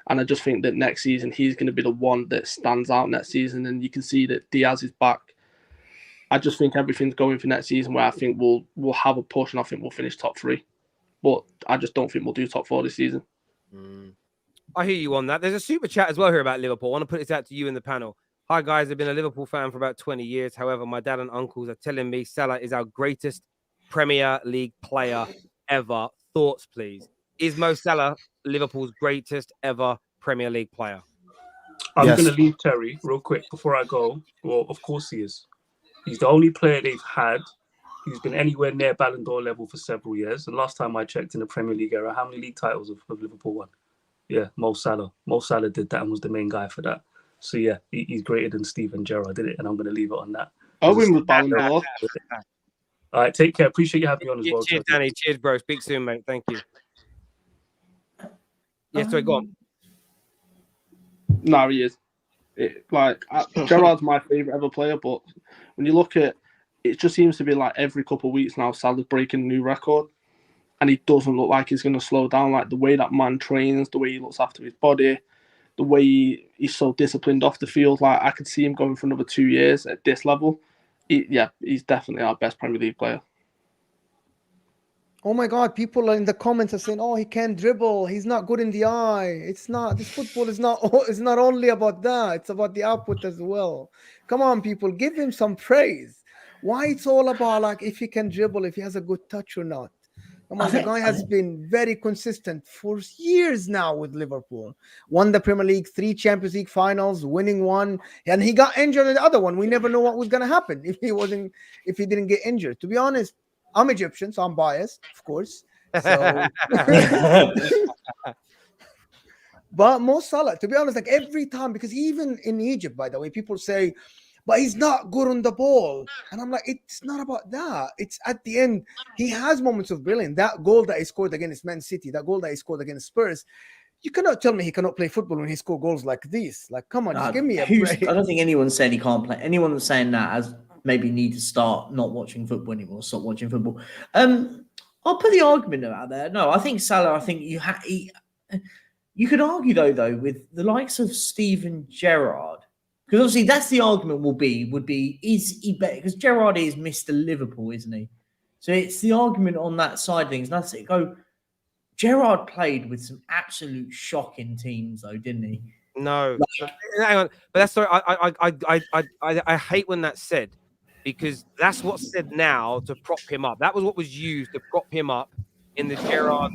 And I just think that next season, he's going to be the one that stands out next season. And you can see that Diaz is back. I just think everything's going for next season, where I think we'll have a push, and I think we'll finish top three. But I just don't think we'll do top four this season. I hear you on that. There's a super chat as well here about Liverpool. I want to put this out to you in the panel. Hi, guys. I've been a Liverpool fan for about 20 years. However, my dad and uncles are telling me Salah is our greatest Premier League player ever. Thoughts, please. Is Mo Salah Liverpool's greatest ever Premier League player? I'm going to leave Terry real quick before I go. Well, of course he is. He's the only player they've had who's been anywhere near Ballon d'Or level for several years. And last time I checked in the Premier League era, how many league titles have Liverpool won? Yeah, Mo Salah. Mo Salah did that and was the main guy for that. So yeah, he's greater than Steven Gerrard, did it? And I'm going to leave it on that. Owen was Ballon d'Or. All right, take care. Appreciate you having me on as well. Cheers, Joe. Danny. Cheers, bro. Speak soon, mate. Thank you. Yeah, sorry, go on. No, he is. Gerrard's my favourite ever player, but when you look at it, just seems to be like every couple of weeks now, Salah's breaking a new record, and he doesn't look like he's going to slow down. Like the way that man trains, the way he looks after his body, the way he's so disciplined off the field. Like I could see him going for another 2 years at this level. He's definitely our best Premier League player. Oh my God, people are in the comments are saying, "Oh, he can't dribble. He's not good in the eye." It's not. This football is not. It's not only about that. It's about the output as well. Come on, people, give him some praise. Why it's all about like if he can dribble, if he has a good touch or not. Come on, the guy has been very consistent for years now with Liverpool. Won the Premier League, 3 Champions League finals, winning one, and he got injured in the other one. We never know what was gonna happen if he didn't get injured. To be honest. I'm Egyptian, so I'm biased, of course. So, but Mo Salah, to be honest, like every time, because even in Egypt, by the way, people say, but he's not good on the ball. And I'm like, it's not about that. It's at the end, he has moments of brilliance. That goal that he scored against Man City, that goal that he scored against Spurs, you cannot tell me he cannot play football when he scored goals like this. Like, come on, just give me a break. I don't think anyone's saying he can't play. Anyone that's saying that has maybe need to start not watching football anymore, stop watching football. I'll put the argument out there. No, I think Salah, I think you could argue though with the likes of Steven Gerrard, because obviously that's the argument would be is he better? Because Gerrard is Mr. Liverpool, isn't he? So it's the argument on that side of things. And that's it. Gerrard played with some absolute shocking teams though, didn't he? No, hang on. But that's sorry. I hate when that's said. Because that's what's said now to prop him up. That was what was used to prop him up in the Gerrard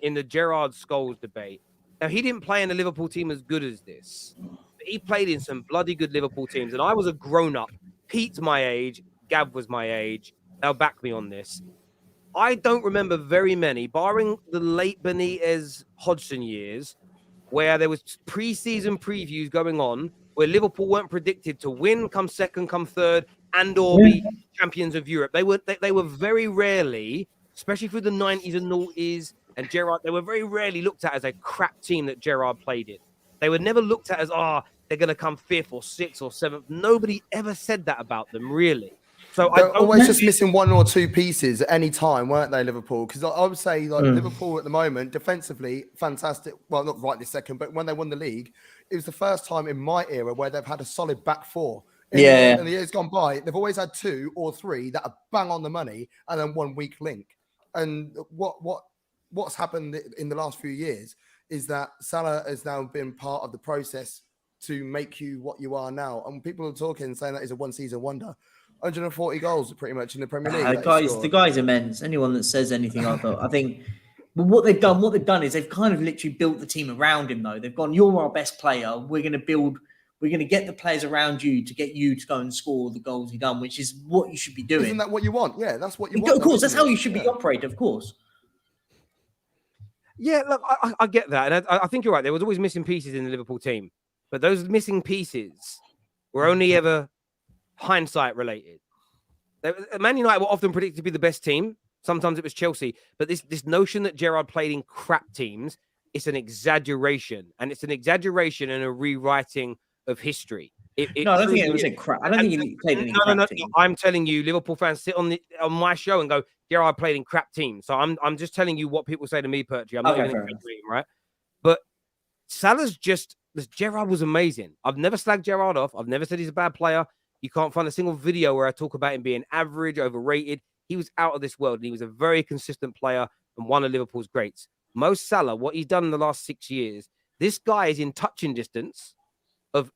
in the Gerrard Scholes debate. Now he didn't play in a Liverpool team as good as this. But he played in some bloody good Liverpool teams, and I was a grown-up. Pete's my age, Gav was my age. They'll back me on this. I don't remember very many, barring the late Benitez Hodgson years, where there was pre-season previews going on, where Liverpool weren't predicted to win, come second, come third, and or be champions of Europe. They were very rarely, especially through the 90s and noughties and Gerrard, they were very rarely looked at as a crap team that Gerrard played in. They were never looked at as, they're going to come 5th or 6th or 7th. Nobody ever said that about them, really. So they're always just missing 1 or 2 pieces at any time, weren't they, Liverpool? Because I would say Liverpool at the moment, defensively, fantastic. Well, not right this second, but when they won the league, it was the first time in my era where they've had a solid back 4. In the years gone by, they've always had 2 or 3 that are bang on the money and then 1 weak link. And what's happened in the last few years is that Salah has now been part of the process to make you what you are now. And people are talking, saying that is a 1-season wonder. 140 goals pretty much in the Premier League. The guy's immense. Anyone that says anything like that, I think. But what they've done is they've kind of literally built the team around him. Though they've gone, you're our best player. We're going to get the players around you to get you to go and score the goals you've done, which is what you should be doing. Isn't that what you want? Yeah, that's what you want. Of course, that's how you should be operating. Of course. Yeah, look, I get that, and I think you're right. There was always missing pieces in the Liverpool team, but those missing pieces were only ever hindsight related. Man United were often predicted to be the best team. Sometimes it was Chelsea, but this notion that Gerrard played in crap teams, it's an exaggeration, and it's an exaggeration and a rewriting of history. I don't think it was a crap. I don't think he played in crap teams. I'm telling you, Liverpool fans sit on my show and go, Gerrard played in crap teams. So I'm just telling you what people say to me, Perchy. I'm not going to agree, right? But Salah's Gerrard was amazing. I've never slagged Gerrard off. I've never said he's a bad player. You can't find a single video where I talk about him being average, overrated. He was out of this world, and he was a very consistent player and one of Liverpool's greats. Mo Salah, what he's done in the last 6 years, this guy is in touching distance of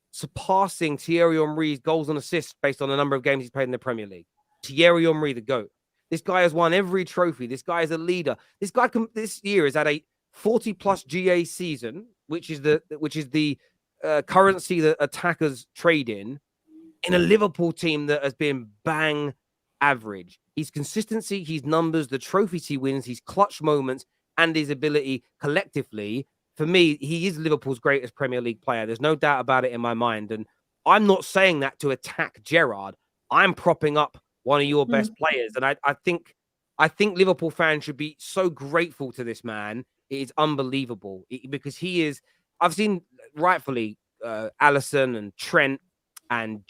surpassing Thierry Henry's goals and assists based on the number of games he's played in the Premier League. Thierry Henry, the GOAT. This guy has won every trophy. This guy is a leader. This guy this year has had a 40+ GA season, which is the currency that attackers trade in a Liverpool team that has been bang average. His consistency, his numbers, the trophies he wins, his clutch moments, and his ability collectively, for me, he is Liverpool's greatest Premier League player. There's no doubt about it in my mind. And I'm not saying that to attack Gerrard. I'm propping up one of your best players. And I think Liverpool fans should be so grateful to this man. It is unbelievable because he is. I've seen rightfully Alisson and Trent and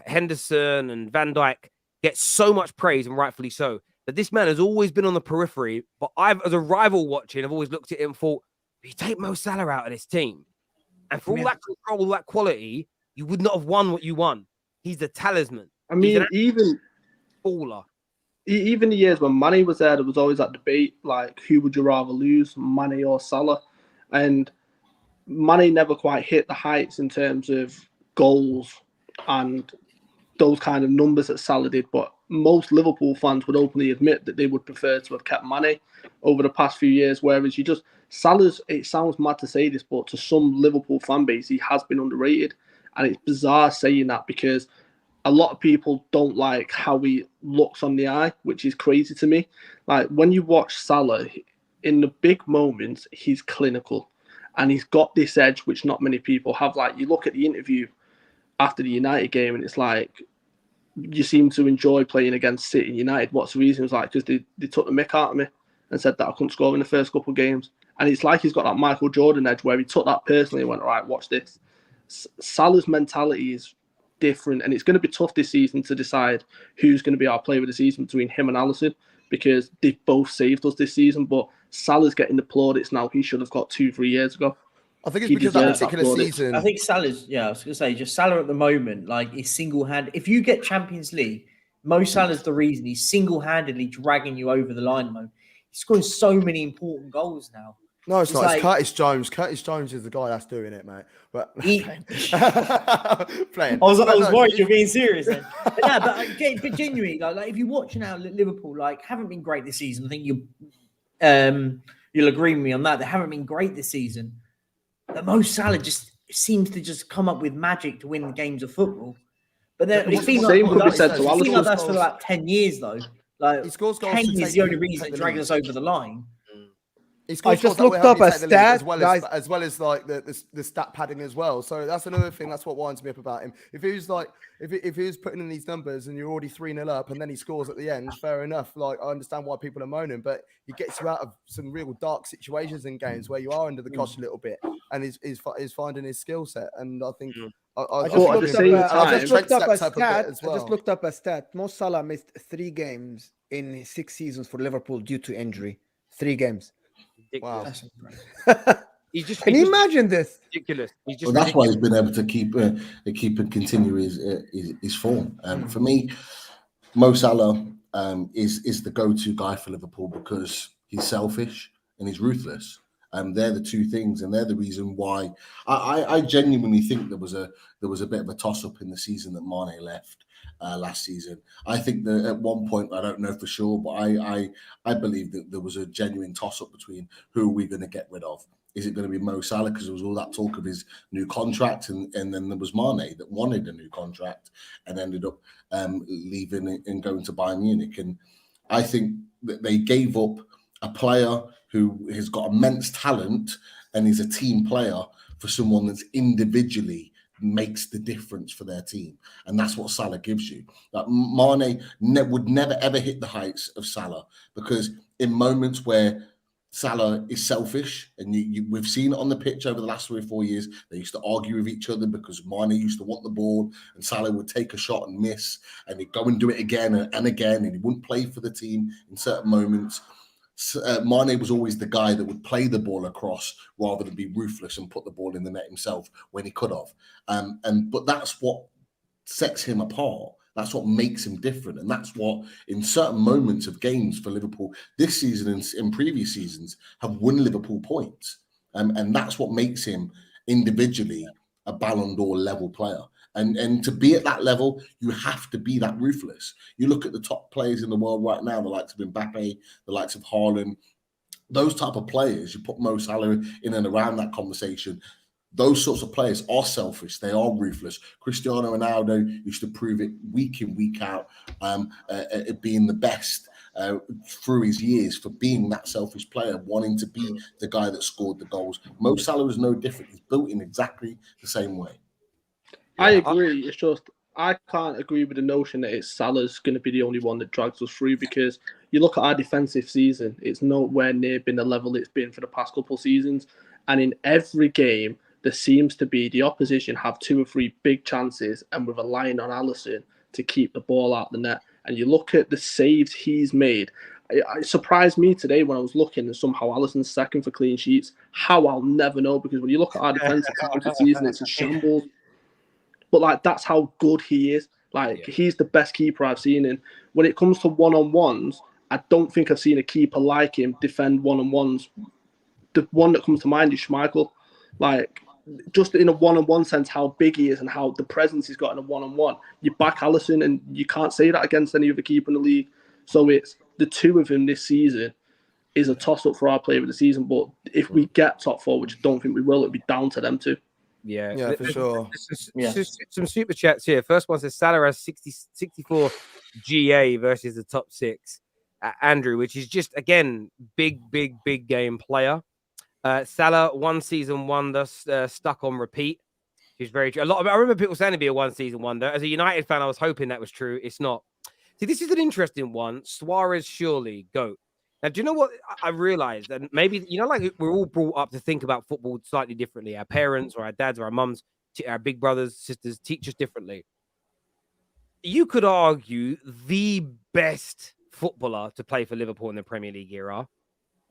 Henderson and Van Dijk get so much praise, and rightfully so. But this man has always been on the periphery. But as a rival watching, I've always looked at him and thought, you take Mo Salah out of this team, and for all that control, all that quality, you would not have won what you won. He's the talisman. I mean, even baller. Even the years when Mane was there was always that debate, like, who would you rather lose, Mane or Salah? And Mane never quite hit the heights in terms of goals and those kind of numbers that Salah did. But most Liverpool fans would openly admit that they would prefer to have kept Mane over the past few years. Whereas Salah's, it sounds mad to say this, but to some Liverpool fan base, he has been underrated. And it's bizarre saying that because a lot of people don't like how he looks on the eye, which is crazy to me. Like, when you watch Salah, in the big moments, he's clinical. And he's got this edge, which not many people have. Like, you look at the interview after the United game, and it's like, you seem to enjoy playing against City United. What's the reason? It's like, because they took the mick out of me and said that I couldn't score in the first couple of games. And it's like he's got that Michael Jordan edge where he took that personally and went, all right, watch this. Salah's mentality is different, and it's going to be tough this season to decide who's going to be our player of the season between him and Alisson, because they've both saved us this season. But Salah's getting the plaudits now he should have got 2-3 years ago. I think it's because that particular season. I think Salah's, I was going to say, just Salah at the moment, like, is single-handed. If you get Champions League, Mo Salah's the reason. He's single-handedly dragging you over the line, Mo. He's scoring so many important goals now. No, it's not. Like, it's Curtis Jones. Curtis Jones is the guy that's doing it, mate. But playing. I was worried you're being serious then. But genuinely, like, if you watch now, Liverpool haven't been great this season. I think you'll agree with me on that. They haven't been great this season. But Mo Salah just seems to just come up with magic to win the games of football. But it's been like that for like 10 years though. Like, he scores goals 10 years the only reason dragging us over the line. I just looked up a stat, as well as like the stat padding as well. So that's another thing. That's what winds me up about him. If he was like, if he was putting in these numbers and you're already 3-0 up and then he scores at the end, fair enough. Like, I understand why people are moaning, but he gets you out of some real dark situations in games where you are under the cosh a little bit, and he's finding his skill set. And I think I just looked up a stat. Mo Salah missed 3 games in 6 seasons for Liverpool due to injury. 3 games. Wow. Can you imagine this? Ridiculous. That's why he's been able to keep and continue his form. For me, Mo Salah is the go-to guy for Liverpool because he's selfish and he's ruthless. They're the two things, and they're the reason why I genuinely think there was a bit of a toss-up in the season that Mane left last season. I think that at one point, I don't know for sure, but I believe that there was a genuine toss-up between who are we going to get rid of. Is it going to be Mo Salah, because there was all that talk of his new contract, and then there was Mane that wanted a new contract and ended up leaving and going to Bayern Munich. And I think that they gave up a player who has got immense talent and is a team player for someone that's individually makes the difference for their team. And that's what Salah gives you. Like, Mane would never ever hit the heights of Salah, because in moments where Salah is selfish, and we've seen it on the pitch over the last 3 or 4 years, they used to argue with each other because Mane used to want the ball and Salah would take a shot and miss, and he'd go and do it again and again, and he wouldn't play for the team in certain moments. Mane was always the guy that would play the ball across rather than be ruthless and put the ball in the net himself when he could have. But that's what sets him apart. That's what makes him different. And that's what, in certain moments of games for Liverpool this season and in previous seasons, have won Liverpool points. And that's what makes him individually a Ballon d'Or level player. And to be at that level, you have to be that ruthless. You look at the top players in the world right now, the likes of Mbappe, the likes of Haaland, those type of players, you put Mo Salah in and around that conversation, those sorts of players are selfish. They are ruthless. Cristiano Ronaldo used to prove it week in, week out, being the best through his years for being that selfish player, wanting to be the guy that scored the goals. Mo Salah is no different. He's built in exactly the same way. I agree. It's just I can't agree with the notion that it's Salah's going to be the only one that drags us through, because you look at our defensive season, it's nowhere near been the level it's been for the past couple of seasons. And in every game, there seems to be the opposition have 2 or 3 big chances, and we're relying on Alisson to keep the ball out the net. And you look at the saves he's made. It surprised me today when I was looking, and somehow Alisson's second for clean sheets. How, I'll never know, because when you look at our defensive season, it's a shambles. But like, that's how good he is. Like, he's the best keeper I've seen. And when it comes to one-on-ones, I don't think I've seen a keeper like him defend one-on-ones. The one that comes to mind is Schmeichel. Like, just in a one-on-one sense, how big he is and how the presence he's got in a one-on-one. You back Alisson, and you can't say that against any other keeper in the league. So it's the two of them this season is a toss-up for our player of the season. But if we get top 4, which I don't think we will, it'll be down to them two. Yeah, for sure. Some super chats here. First one says Salah has 64 GA versus the top 6. Andrew, which is just, again, big game player. Salah, 1 season wonder, stuck on repeat. She's very true. I remember people saying it'd be a 1 season wonder. As a United fan, I was hoping that was true. It's not. See, this is an interesting one. Suarez, surely, GOAT. Now, do you know what I realized? And maybe, like we're all brought up to think about football slightly differently. Our parents or our dads or our mums, our big brothers, sisters teach us differently. You could argue the best footballer to play for Liverpool in the Premier League era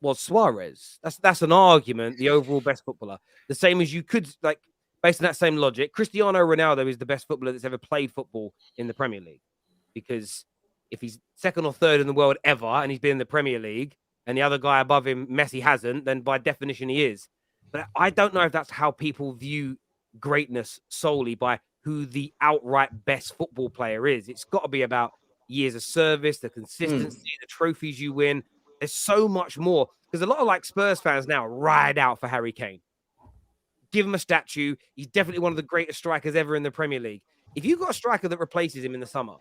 was Suarez. That's an argument, the overall best footballer. The same as you could, like, based on that same logic, Cristiano Ronaldo is the best footballer that's ever played football in the Premier League. Because if he's second or third in the world ever, and he's been in the Premier League, and the other guy above him, Messi, hasn't, then by definition he is. But I don't know if that's how people view greatness solely by who the outright best football player is. It's got to be about years of service, the consistency, the trophies you win. There's so much more. Because a lot of like Spurs fans now ride out for Harry Kane. Give him a statue. He's definitely one of the greatest strikers ever in the Premier League. If you've got a striker that replaces him in the summer,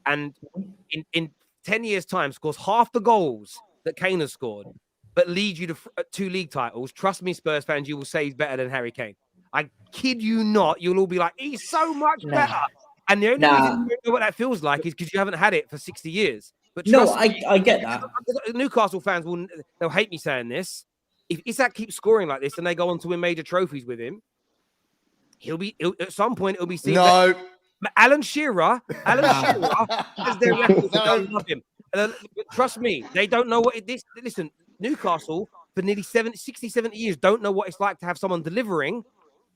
and in 10 years' time scores half the goals that Kane has scored, but leads you to 2 league titles, trust me, Spurs fans, you will say he's better than Harry Kane. I kid you not. You'll all be like, he's so much better. And the only reason you don't know what that feels like is because you haven't had it for 60 years. But I get that. Newcastle fans they'll hate me saying this. If Isak keeps scoring like this and they go on to win major trophies with him, at some point it'll be seen. No. Alan Shearer has their records. They don't love him. Trust me, they don't know what it is. Listen, Newcastle for nearly 60, 70 years don't know what it's like to have someone delivering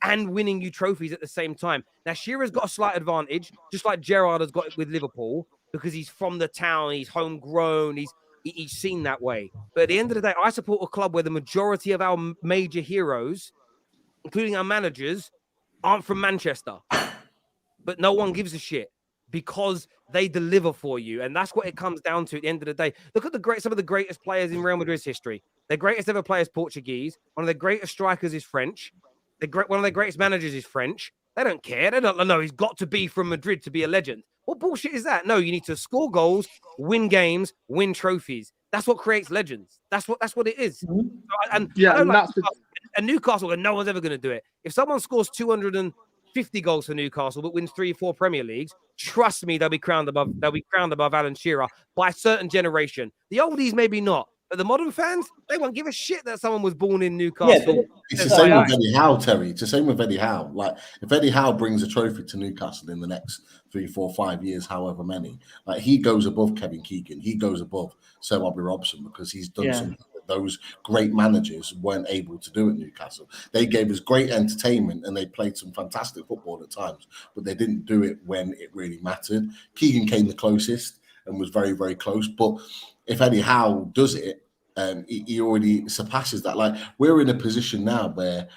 and winning you trophies at the same time. Now, Shearer's got a slight advantage, just like Gerrard has got it with Liverpool, because he's from the town, he's homegrown, he's seen that way. But at the end of the day, I support a club where the majority of our major heroes, including our managers, aren't from Manchester. But no one gives a shit because they deliver for you. And that's what it comes down to at the end of the day. Look at some of the greatest players in Real Madrid's history. Their greatest ever player is Portuguese. One of their greatest strikers is French. One of their greatest managers is French. They don't care. They don't know he's got to be from Madrid to be a legend. What bullshit is that? No, you need to score goals, win games, win trophies. That's what creates legends. That's what it is. And Newcastle, and no one's ever going to do it. If someone scores 250 goals for Newcastle but wins 3 or 4 Premier Leagues, trust me, they'll be crowned above Alan Shearer by a certain generation. The oldies maybe not, but the modern fans, they won't give a shit that someone was born in Newcastle. Yeah, it's the same with Eddie Howe, Terry. It's the same with Eddie Howe. Like, if Eddie Howe brings a trophy to Newcastle in the next 3, 4, 5 years, however many, like, he goes above Kevin Keegan. He goes above Sir Bobby Robson because he's done something that those great managers weren't able to do at Newcastle. They gave us great entertainment and they played some fantastic football at times, but they didn't do it when it really mattered. Keegan came the closest and was very, very close. But if Eddie Howe does it, he already surpasses that. Like, we're in a position now where,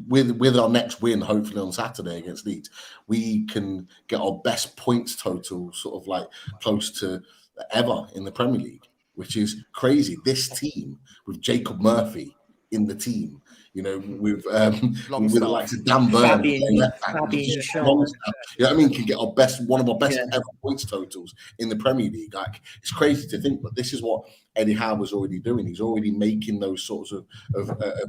with our next win, hopefully on Saturday against Leeds, we can get our best points total sort of like close to ever in the Premier League, which is crazy. This team with Jacob Murphy in the team You know, with Longstaff. the likes of Dan Burn, Fabian Shaw. you know what I mean, can get one of our best ever points totals in the Premier League. Like, it's crazy to think, but this is what Eddie Howe was already doing. He's already making those sorts of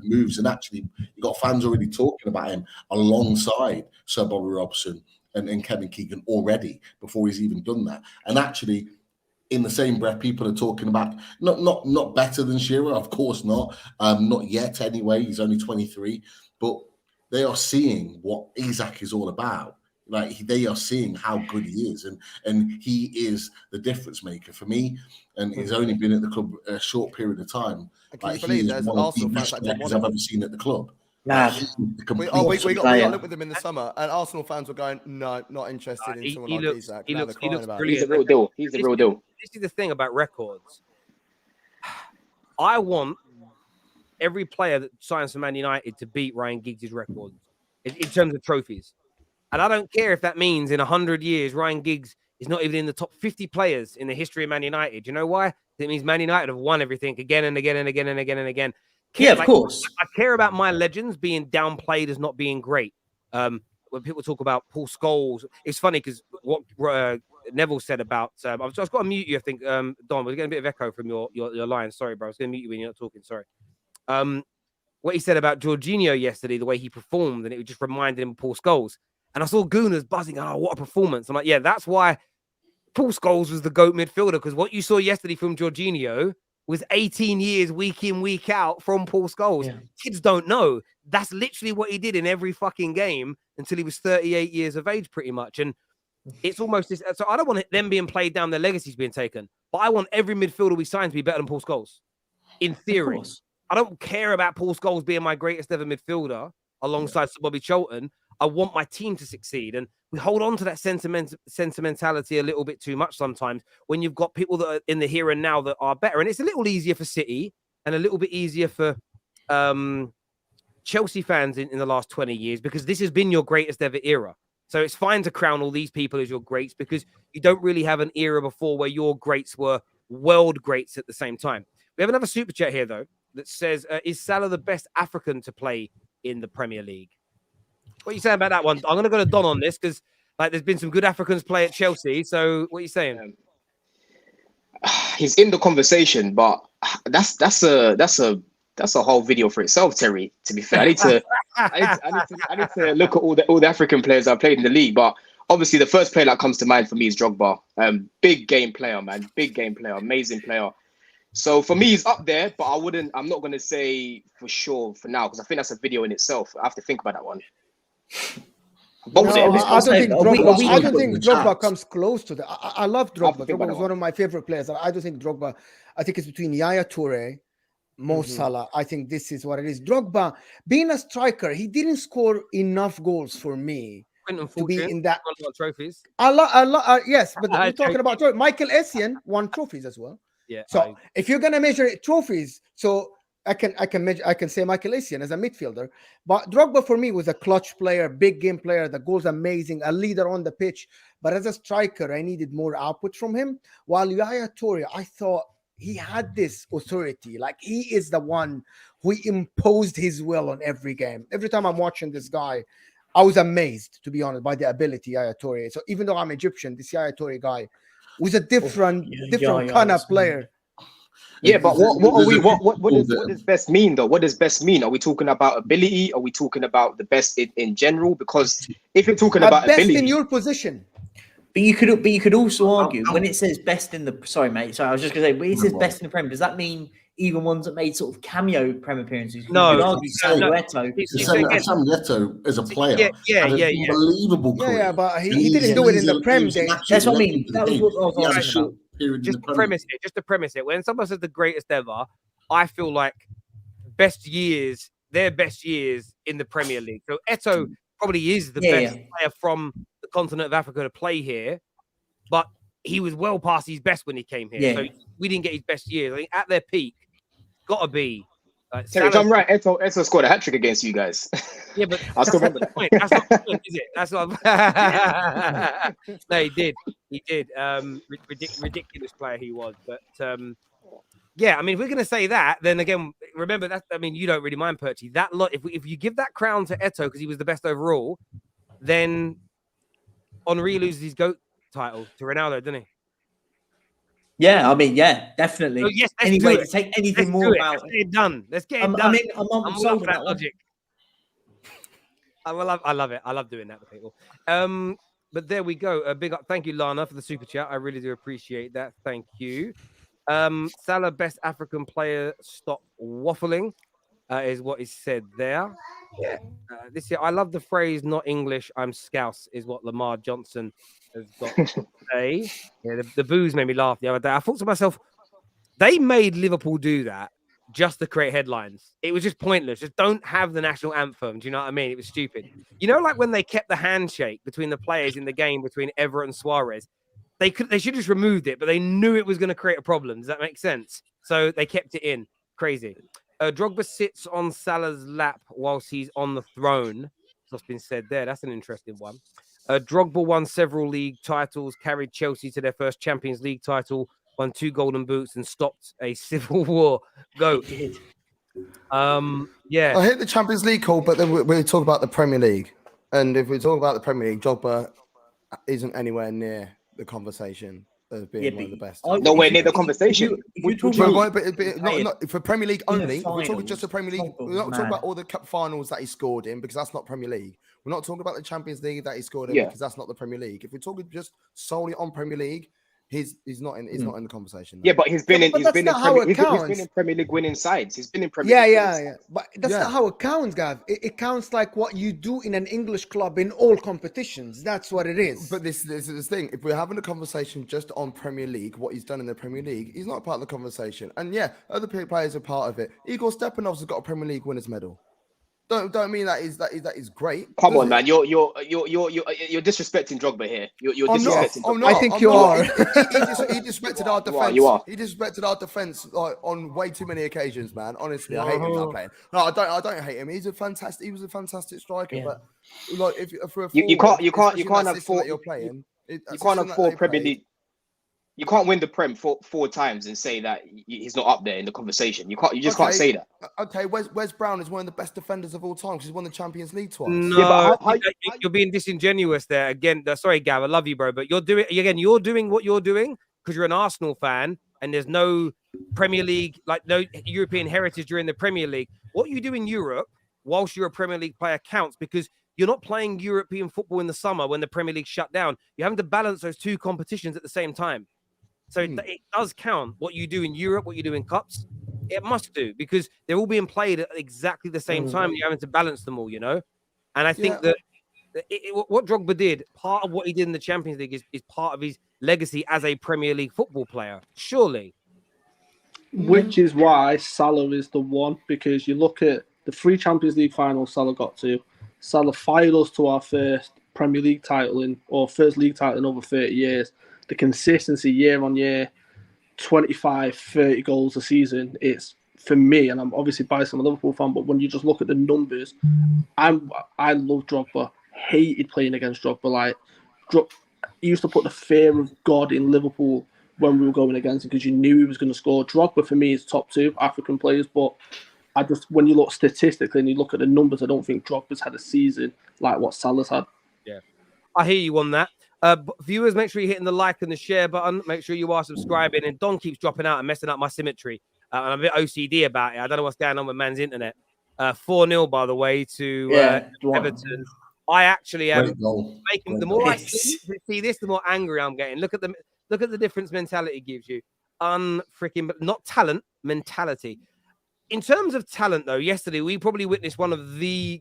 moves, and actually, you got fans already talking about him alongside Sir Bobby Robson and Kevin Keegan already before he's even done that. And actually, in the same breath, people are talking about not better than Shearer, of course not yet anyway. He's only 23, but they are seeing what Isak is all about. Like, they are seeing how good he is, and he is the difference maker for me. And he's only been at the club a short period of time. Can you He believe is there's one of the Arsenal best fans that didn't players want I've him? ever seen at the club. Nah, We got linked with them in the summer, and Arsenal fans were going, "No, not interested in someone like Isak." He Now looks they're crying about it. He's brilliant. the real deal. He's the real deal. This is the thing about records. I want every player that signs for Man United to beat Ryan Giggs' records in terms of trophies. And I don't care if that means in 100 years, Ryan Giggs is not even in the top 50 players in the history of Man United. You know why? It means Man United have won everything again and again and again and again and again. Yeah, of course. I care about my legends being downplayed as not being great. When people talk about Paul Scholes, it's funny because what Neville said about I've just got to mute you. I think Don, we're getting a bit of echo from your line. Sorry, bro. I was going to mute you when you're not talking. Sorry. What he said about Jorginho yesterday, the way he performed, and it just reminded him of Paul Scholes. And I saw Gooners buzzing. Oh, what a performance! I'm like, yeah, that's why Paul Scholes was the GOAT midfielder, because what you saw yesterday from Jorginho was 18 years week in, week out from Paul Scholes. Yeah. Kids don't know. That's literally what he did in every fucking game until he was 38 years of age, pretty much. And it's almost this. So I don't want them being played down, their legacies being taken, but I want every midfielder we sign to be better than Paul Scholes. In theory, I don't care about Paul Scholes being my greatest ever midfielder alongside Sir Bobby Charlton. I want my team to succeed. And we hold on to that sentimentality a little bit too much sometimes when you've got people that are in the here and now that are better. And it's a little easier for City and a little bit easier for Chelsea fans in the last 20 years, because this has been your greatest ever era. So it's fine to crown all these people as your greats, because you don't really have an era before where your greats were world greats at the same time. We have another super chat here, though, that says, is Salah the best African to play in the Premier League? What are you saying about that one? I'm going to go to Don on this, because there's been some good Africans play at Chelsea. So what are you saying? He's in the conversation, but that's a whole video for itself, Terry. To be fair, I need to look at all the African players I've played in the league. But obviously, the first player that comes to mind for me is Drogba. Big game player, man. Big game player, amazing player. So for me, he's up there, but I'm not going to say for sure for now, because I think that's a video in itself. I have to think about that one. No, I don't think Drogba comes close to that. I love Drogba. Drogba was one of my favorite players. I don't think Drogba. I think it's between Yaya Toure, Mo Salah. I think this is what it is. Drogba, being a striker, he didn't score enough goals for me to be in that. Trophies. Yes, but we're talking about Michael Essien won trophies as well. Yeah. So if you're gonna measure trophies, so I can say Michael Essien as a midfielder, but Drogba for me was a clutch player, big game player. The goal's amazing, a leader on the pitch. But as a striker, I needed more output from him. While Yaya Toure, I thought he had this authority, like he is the one who imposed his will on every game. Every time I'm watching this guy, I was amazed, to be honest, by the ability Yaya Toure. So even though I'm Egyptian, this Yaya Toure guy was a different kind of player. Yeah, but what does best mean though? What does best mean? Are we talking about ability? Are we talking about the best in general? Because if you're talking about best ability, in your position. But you could also argue when it says best in the I was just gonna say when it says best in the Premier, does that mean even ones that made sort of cameo Premier appearances? No, you could argue Samuel Eto'o as a player. Yeah. Unbelievable career. Yeah, but he didn't do it in the Prem days. That's what I mean. That was what I was asking about. Just to premise it. When someone says the greatest ever, I feel like their best years in the Premier League. So Eto'o probably is the best player from the continent of Africa to play here, but he was well past his best when he came here. Yeah. So we didn't get his best years. I think at their peak, gotta be. Terry, if I'm right, Eto'o scored a hat-trick against you guys. Yeah, but I still remember that. That's not the point, is it? That's not. No, he did. Ridiculous player he was. But Yeah, I mean, if we're going to say that, then again, remember that. I mean, you don't really mind Perchy. That lot. If you give that crown to Eto'o because he was the best overall, then Henri loses his GOAT title to Ronaldo, doesn't he? Yeah, I mean, yeah, definitely. So yes, let's Anyway, do to it. take anything Let's more do it. about Let's get it done. Let's get it done. I mean, I'm all up sold for on that that one. logic. I love it. I love doing that with people. But there we go. A big up. Thank you, Lana, for the super chat. I really do appreciate that. Thank you. Salah, best African player. Stop waffling, is what is said there. Yeah. This year, I love the phrase "not English, I'm Scouse," is what Lamar Johnson has got to say. Yeah, the boos made me laugh the other day. I thought to myself, they made Liverpool do that just to create headlines. It was just pointless. Just don't have the national anthem. Do you know what I mean? It was stupid. You know, like when they kept the handshake between the players in the game between Everett and Suarez, they should have just removed it, but they knew it was going to create a problem. Does that make sense? So they kept it in. Crazy. Drogba sits on Salah's lap whilst he's on the throne. That's what's been said there. That's an interesting one. Drogba won several league titles, carried Chelsea to their first Champions League title, won 2 golden boots, and stopped a civil war. Go. Yeah. I hit the Champions League call, but then we talk about the Premier League. And if we talk about the Premier League, Drogba isn't anywhere near the conversation as being one of the best. Nowhere near the conversation. Not for Premier League only. If we're talking just the Premier League. We're not talking about all the cup finals that he scored in because that's not Premier League. We're not talking about the Champions League that he scored in because that's not the Premier League. If we're talking just solely on Premier League, he's not in the conversation. Yeah, but he's been in Premier League winning sides. He's been in Premier League. Yeah. But that's not how it counts, Gav. It counts like what you do in an English club in all competitions. That's what it is. But this is the thing. If we're having a conversation just on Premier League, what he's done in the Premier League, he's not part of the conversation. And yeah, other players are part of it. Igor Stepanov's got a Premier League winners medal. Don't mean that is great. Come on, man. You're disrespecting Drogba here. You're disrespecting Drogba. I think you are. He disrespected our defense. You are. He disrespected our defense on way too many occasions, man. Honestly, I hate him not playing. No, I don't hate him. He was a fantastic striker. Yeah. But like, if for a forward, you can't have four. You're playing. You can't have 4 Premier League. You can't win the Prem 4 times and say that he's not up there in the conversation. You just can't say that. Okay, Wes Brown is one of the best defenders of all time because he's won the Champions League twice. No, you're being disingenuous there again. Sorry, Gav, I love you, bro, but you're doing what you're doing because you're an Arsenal fan and there's no Premier League, like no European heritage during the Premier League. What you do in Europe whilst you're a Premier League player counts because you're not playing European football in the summer when the Premier League shut down. You're having to balance those 2 competitions at the same time. So it does count what you do in Europe, what you do in cups. It must do because they're all being played at exactly the same time. You're having to balance them all, you know. And I think that what Drogba did, part of what he did in the Champions League is part of his legacy as a Premier League football player, surely. Which is why Salah is the one, because you look at the 3 Champions League finals Salah got to. Salah fired us to our first Premier League title first league title in over 30 years. The consistency year on year, 25, 30 goals a season. It's, for me, and I'm obviously biased, I'm a Liverpool fan, but when you just look at the numbers, I love Drogba. Hated playing against Drogba. He used to put the fear of God in Liverpool when we were going against him because you knew he was going to score. Drogba, for me, is top 2 African players, but when you look statistically and you look at the numbers, I don't think Drogba's had a season like what Salah's had. Yeah, I hear you on that. Viewers, make sure you're hitting the like and the share button. Make sure you are subscribing. And Don keeps dropping out and messing up my symmetry. And I'm a bit OCD about it. I don't know what's going on with man's internet. 4-0, by the way, to Everton. I actually am making the more I see this, the more angry I'm getting. Look at the difference mentality gives you. Unfreaking, not talent, mentality. In terms of talent, though, yesterday we probably witnessed one of the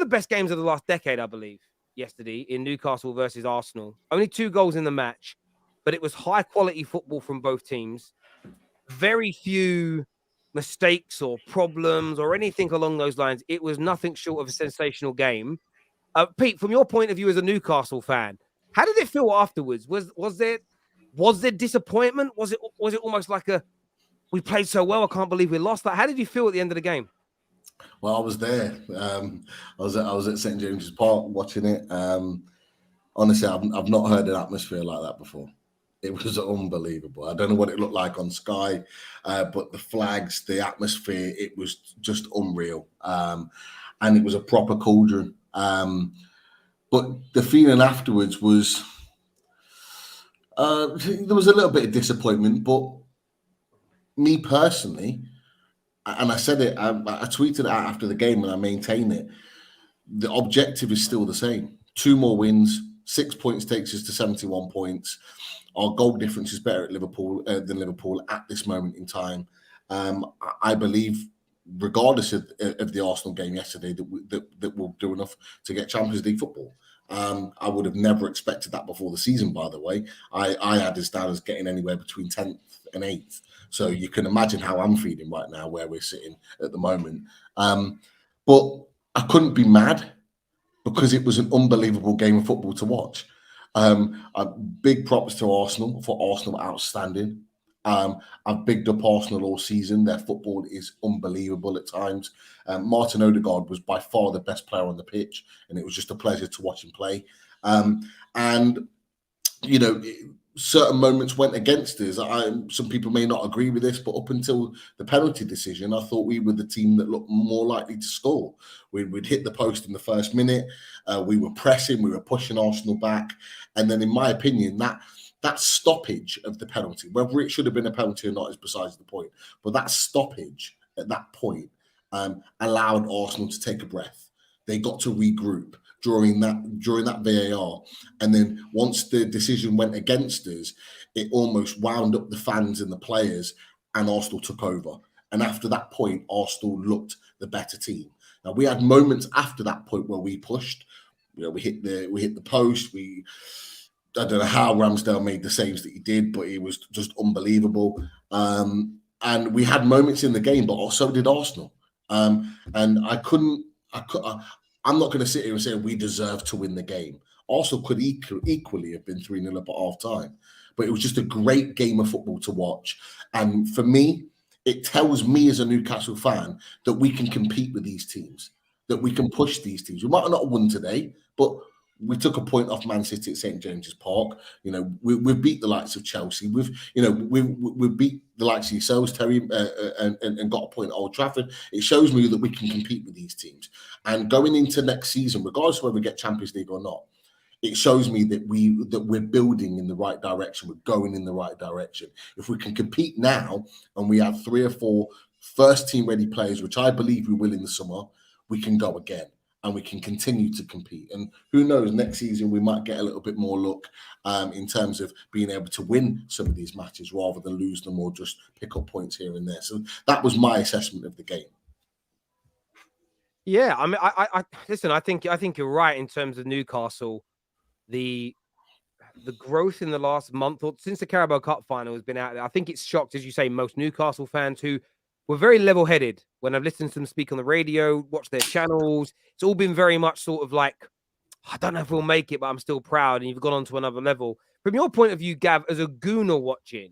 best games of the last decade, I believe. Yesterday in Newcastle versus Arsenal. Only 2 goals in the match, but it was high quality football from both teams. Very few mistakes or problems or anything along those lines. It was nothing short of a sensational game. Pete, from your point of view as a Newcastle fan, how did it feel afterwards? Was there disappointment? Was it almost like we played so well, I can't believe we lost? How did you feel at the end of the game? Well, I was there. I was at St James's Park watching it. Honestly, I've not heard an atmosphere like that before. It was unbelievable. I don't know what it looked like on Sky, but the flags, the atmosphere, it was just unreal. And it was a proper cauldron. But the feeling afterwards was, there was a little bit of disappointment, but me personally, and I said it, I tweeted it out after the game and I maintain it, the objective is still the same. 2 more wins, 6 points takes us to 71 points. Our goal difference is better at Liverpool than Liverpool at this moment in time. I believe, regardless of the Arsenal game yesterday, that we'll do enough to get Champions League football. I would have never expected that before the season, by the way. I had us down as getting anywhere between 10th and 8th. So you can imagine how I'm feeling right now, where we're sitting at the moment. But I couldn't be mad because it was an unbelievable game of football to watch. Big props to Arsenal for Arsenal outstanding. I've bigged up Arsenal all season. Their football is unbelievable at times. Martin Odegaard was by far the best player on the pitch, and it was just a pleasure to watch him play. And, you know, certain moments went against us. Some people may not agree with this, but up until the penalty decision, I thought we were the team that looked more likely to score. We'd hit the post in the first minute. We were pressing, we were pushing Arsenal back. And then, in my opinion, that stoppage of the penalty, whether it should have been a penalty or not is besides the point. But that stoppage at that point allowed Arsenal to take a breath. They got to regroup during that VAR. And then once the decision went against us, it almost wound up the fans and the players, and Arsenal took over. And after that point, Arsenal looked the better team. Now, we had moments after that point where we pushed. You know, we hit the post. I don't know how Ramsdale made the saves that he did, but it was just unbelievable. And we had moments in the game, but also did Arsenal. And I'm not going to sit here and say we deserve to win the game. Arsenal could equally have been 3-0 up at half-time. But it was just a great game of football to watch. And for me, it tells me as a Newcastle fan that we can compete with these teams, that we can push these teams. We might not have won today, but we took a point off Man City at St James's Park. You know, we've beat the likes of Chelsea. We've beat the likes of yourselves, Terry, and got a point at Old Trafford. It shows me that we can compete with these teams. And going into next season, regardless of whether we get Champions League or not, it shows me that we're building in the right direction. We're going in the right direction. If we can compete now, and we have 3 or 4 first-team ready players, which I believe we will in the summer, we can go again. And we can continue to compete. And who knows, next season we might get a little bit more luck in terms of being able to win some of these matches rather than lose them or just pick up points here and there. So that was my assessment of the game. Yeah, I mean, I listen. I think you're right in terms of Newcastle. The growth in the last month or since the Carabao Cup final has been out there. I think it's shocked, as you say, most Newcastle fans who were very level-headed when I've listened to them speak on the radio, watched their channels. It's all been very much sort of like, I don't know if we'll make it, but I'm still proud. And you've gone on to another level. From your point of view, Gav, as a gooner watching,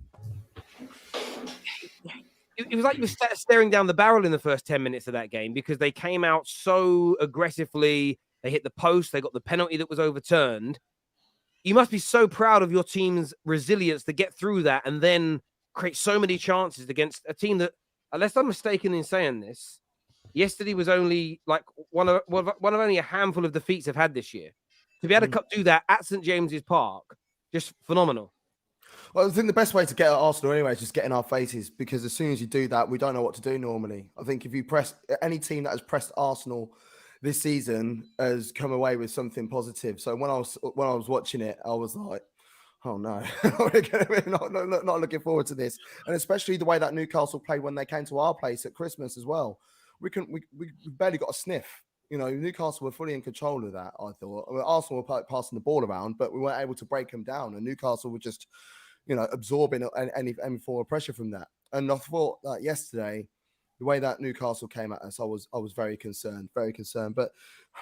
it was like you were staring down the barrel in the first 10 minutes of that game because they came out so aggressively. They hit the post. They got the penalty that was overturned. You must be so proud of your team's resilience to get through that and then create so many chances against a team that, unless I'm mistaken in saying this, yesterday was only like one of only a handful of defeats they've had this year. To be able to do that at St James's Park, just phenomenal. Well, I think the best way to get at Arsenal anyway is just get in our faces, because as soon as you do that, we don't know what to do normally. I think if you press any team that has pressed Arsenal this season has come away with something positive. So when I was watching it, I was like, oh no, we're not looking forward to this. And especially the way that Newcastle played when they came to our place at Christmas as well. We barely got a sniff. You know, Newcastle were fully in control of that, I thought. I mean, Arsenal were passing the ball around, but we weren't able to break them down. And Newcastle were just, you know, absorbing any form of pressure from that. And I thought that yesterday, the way that Newcastle came at us, I was very concerned. But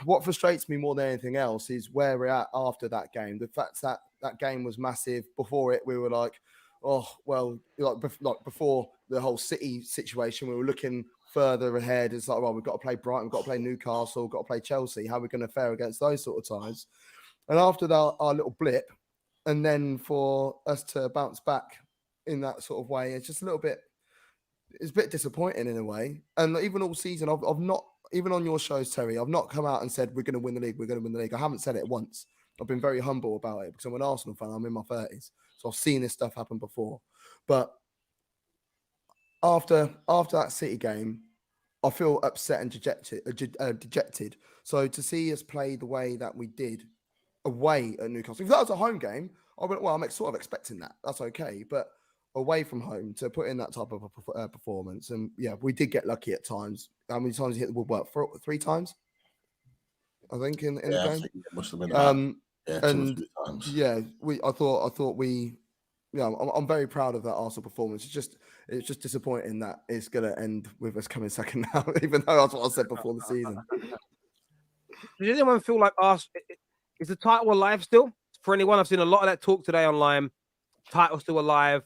what frustrates me more than anything else is where we're at after that game. The fact that that game was massive. Before it, we were like, oh, well, like before the whole City situation, we were looking further ahead. It's like, well, we've got to play Brighton, we've got to play Newcastle, we've got to play Chelsea. How are we going to fare against those sort of ties? And after our little blip, and then for us to bounce back in that sort of way, it's just a little bit. It's a bit disappointing in a way. And even all season, I've not, even on your shows, Terry, I've not come out and said we're going to win the league. We're going to win the league. I haven't said it once. I've been very humble about it because I'm an Arsenal fan. I'm in my 30s, so I've seen this stuff happen before. But after that City game, I feel upset and dejected. So to see us play the way that we did away at Newcastle, if that was a home game, I went, well, I'm sort of expecting that. That's okay. But away from home to put in that type of performance, and yeah, we did get lucky at times. How many times you hit the woodwork? 3 times, I think, in the game. I think it must have been 2 or 3 times. Yeah, I thought we. Yeah, I'm very proud of that Arsenal performance. It's just disappointing that it's going to end with us coming second now, even though that's what I said before the season. Does anyone feel like Arsenal is the title alive still? For anyone, I've seen a lot of that talk today online. Title still alive.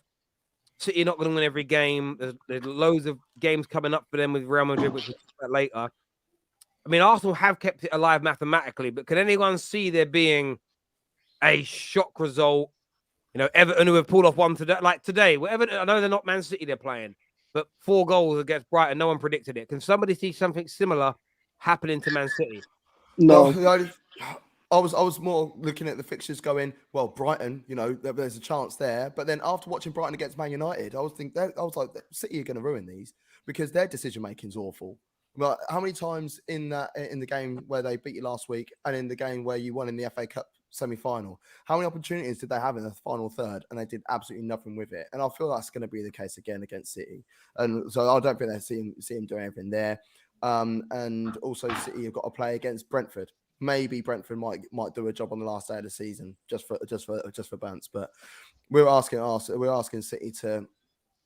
City not going to win every game. There's loads of games coming up for them with Real Madrid, which we'll talk about later. I mean, Arsenal have kept it alive mathematically, but can anyone see there being a shock result? You know, Everton, who have pulled off one today, like today, whatever. I know they're not Man City they're playing, but 4 goals against Brighton, no one predicted it. Can somebody see something similar happening to Man City? No. Well, I was more looking at the fixtures going, well, Brighton, you know, there's a chance there. But then after watching Brighton against Man United, I was like, City are going to ruin these because their decision making is awful. Well, how many times in the game where they beat you last week and in the game where you won in the FA Cup semi-final, how many opportunities did they have in the final third and they did absolutely nothing with it? And I feel that's going to be the case again against City. And so I don't think they see him doing anything there. And also City have got to play against Brentford. Maybe Brentford might do a job on the last day of the season just for bounce. But we're asking City to,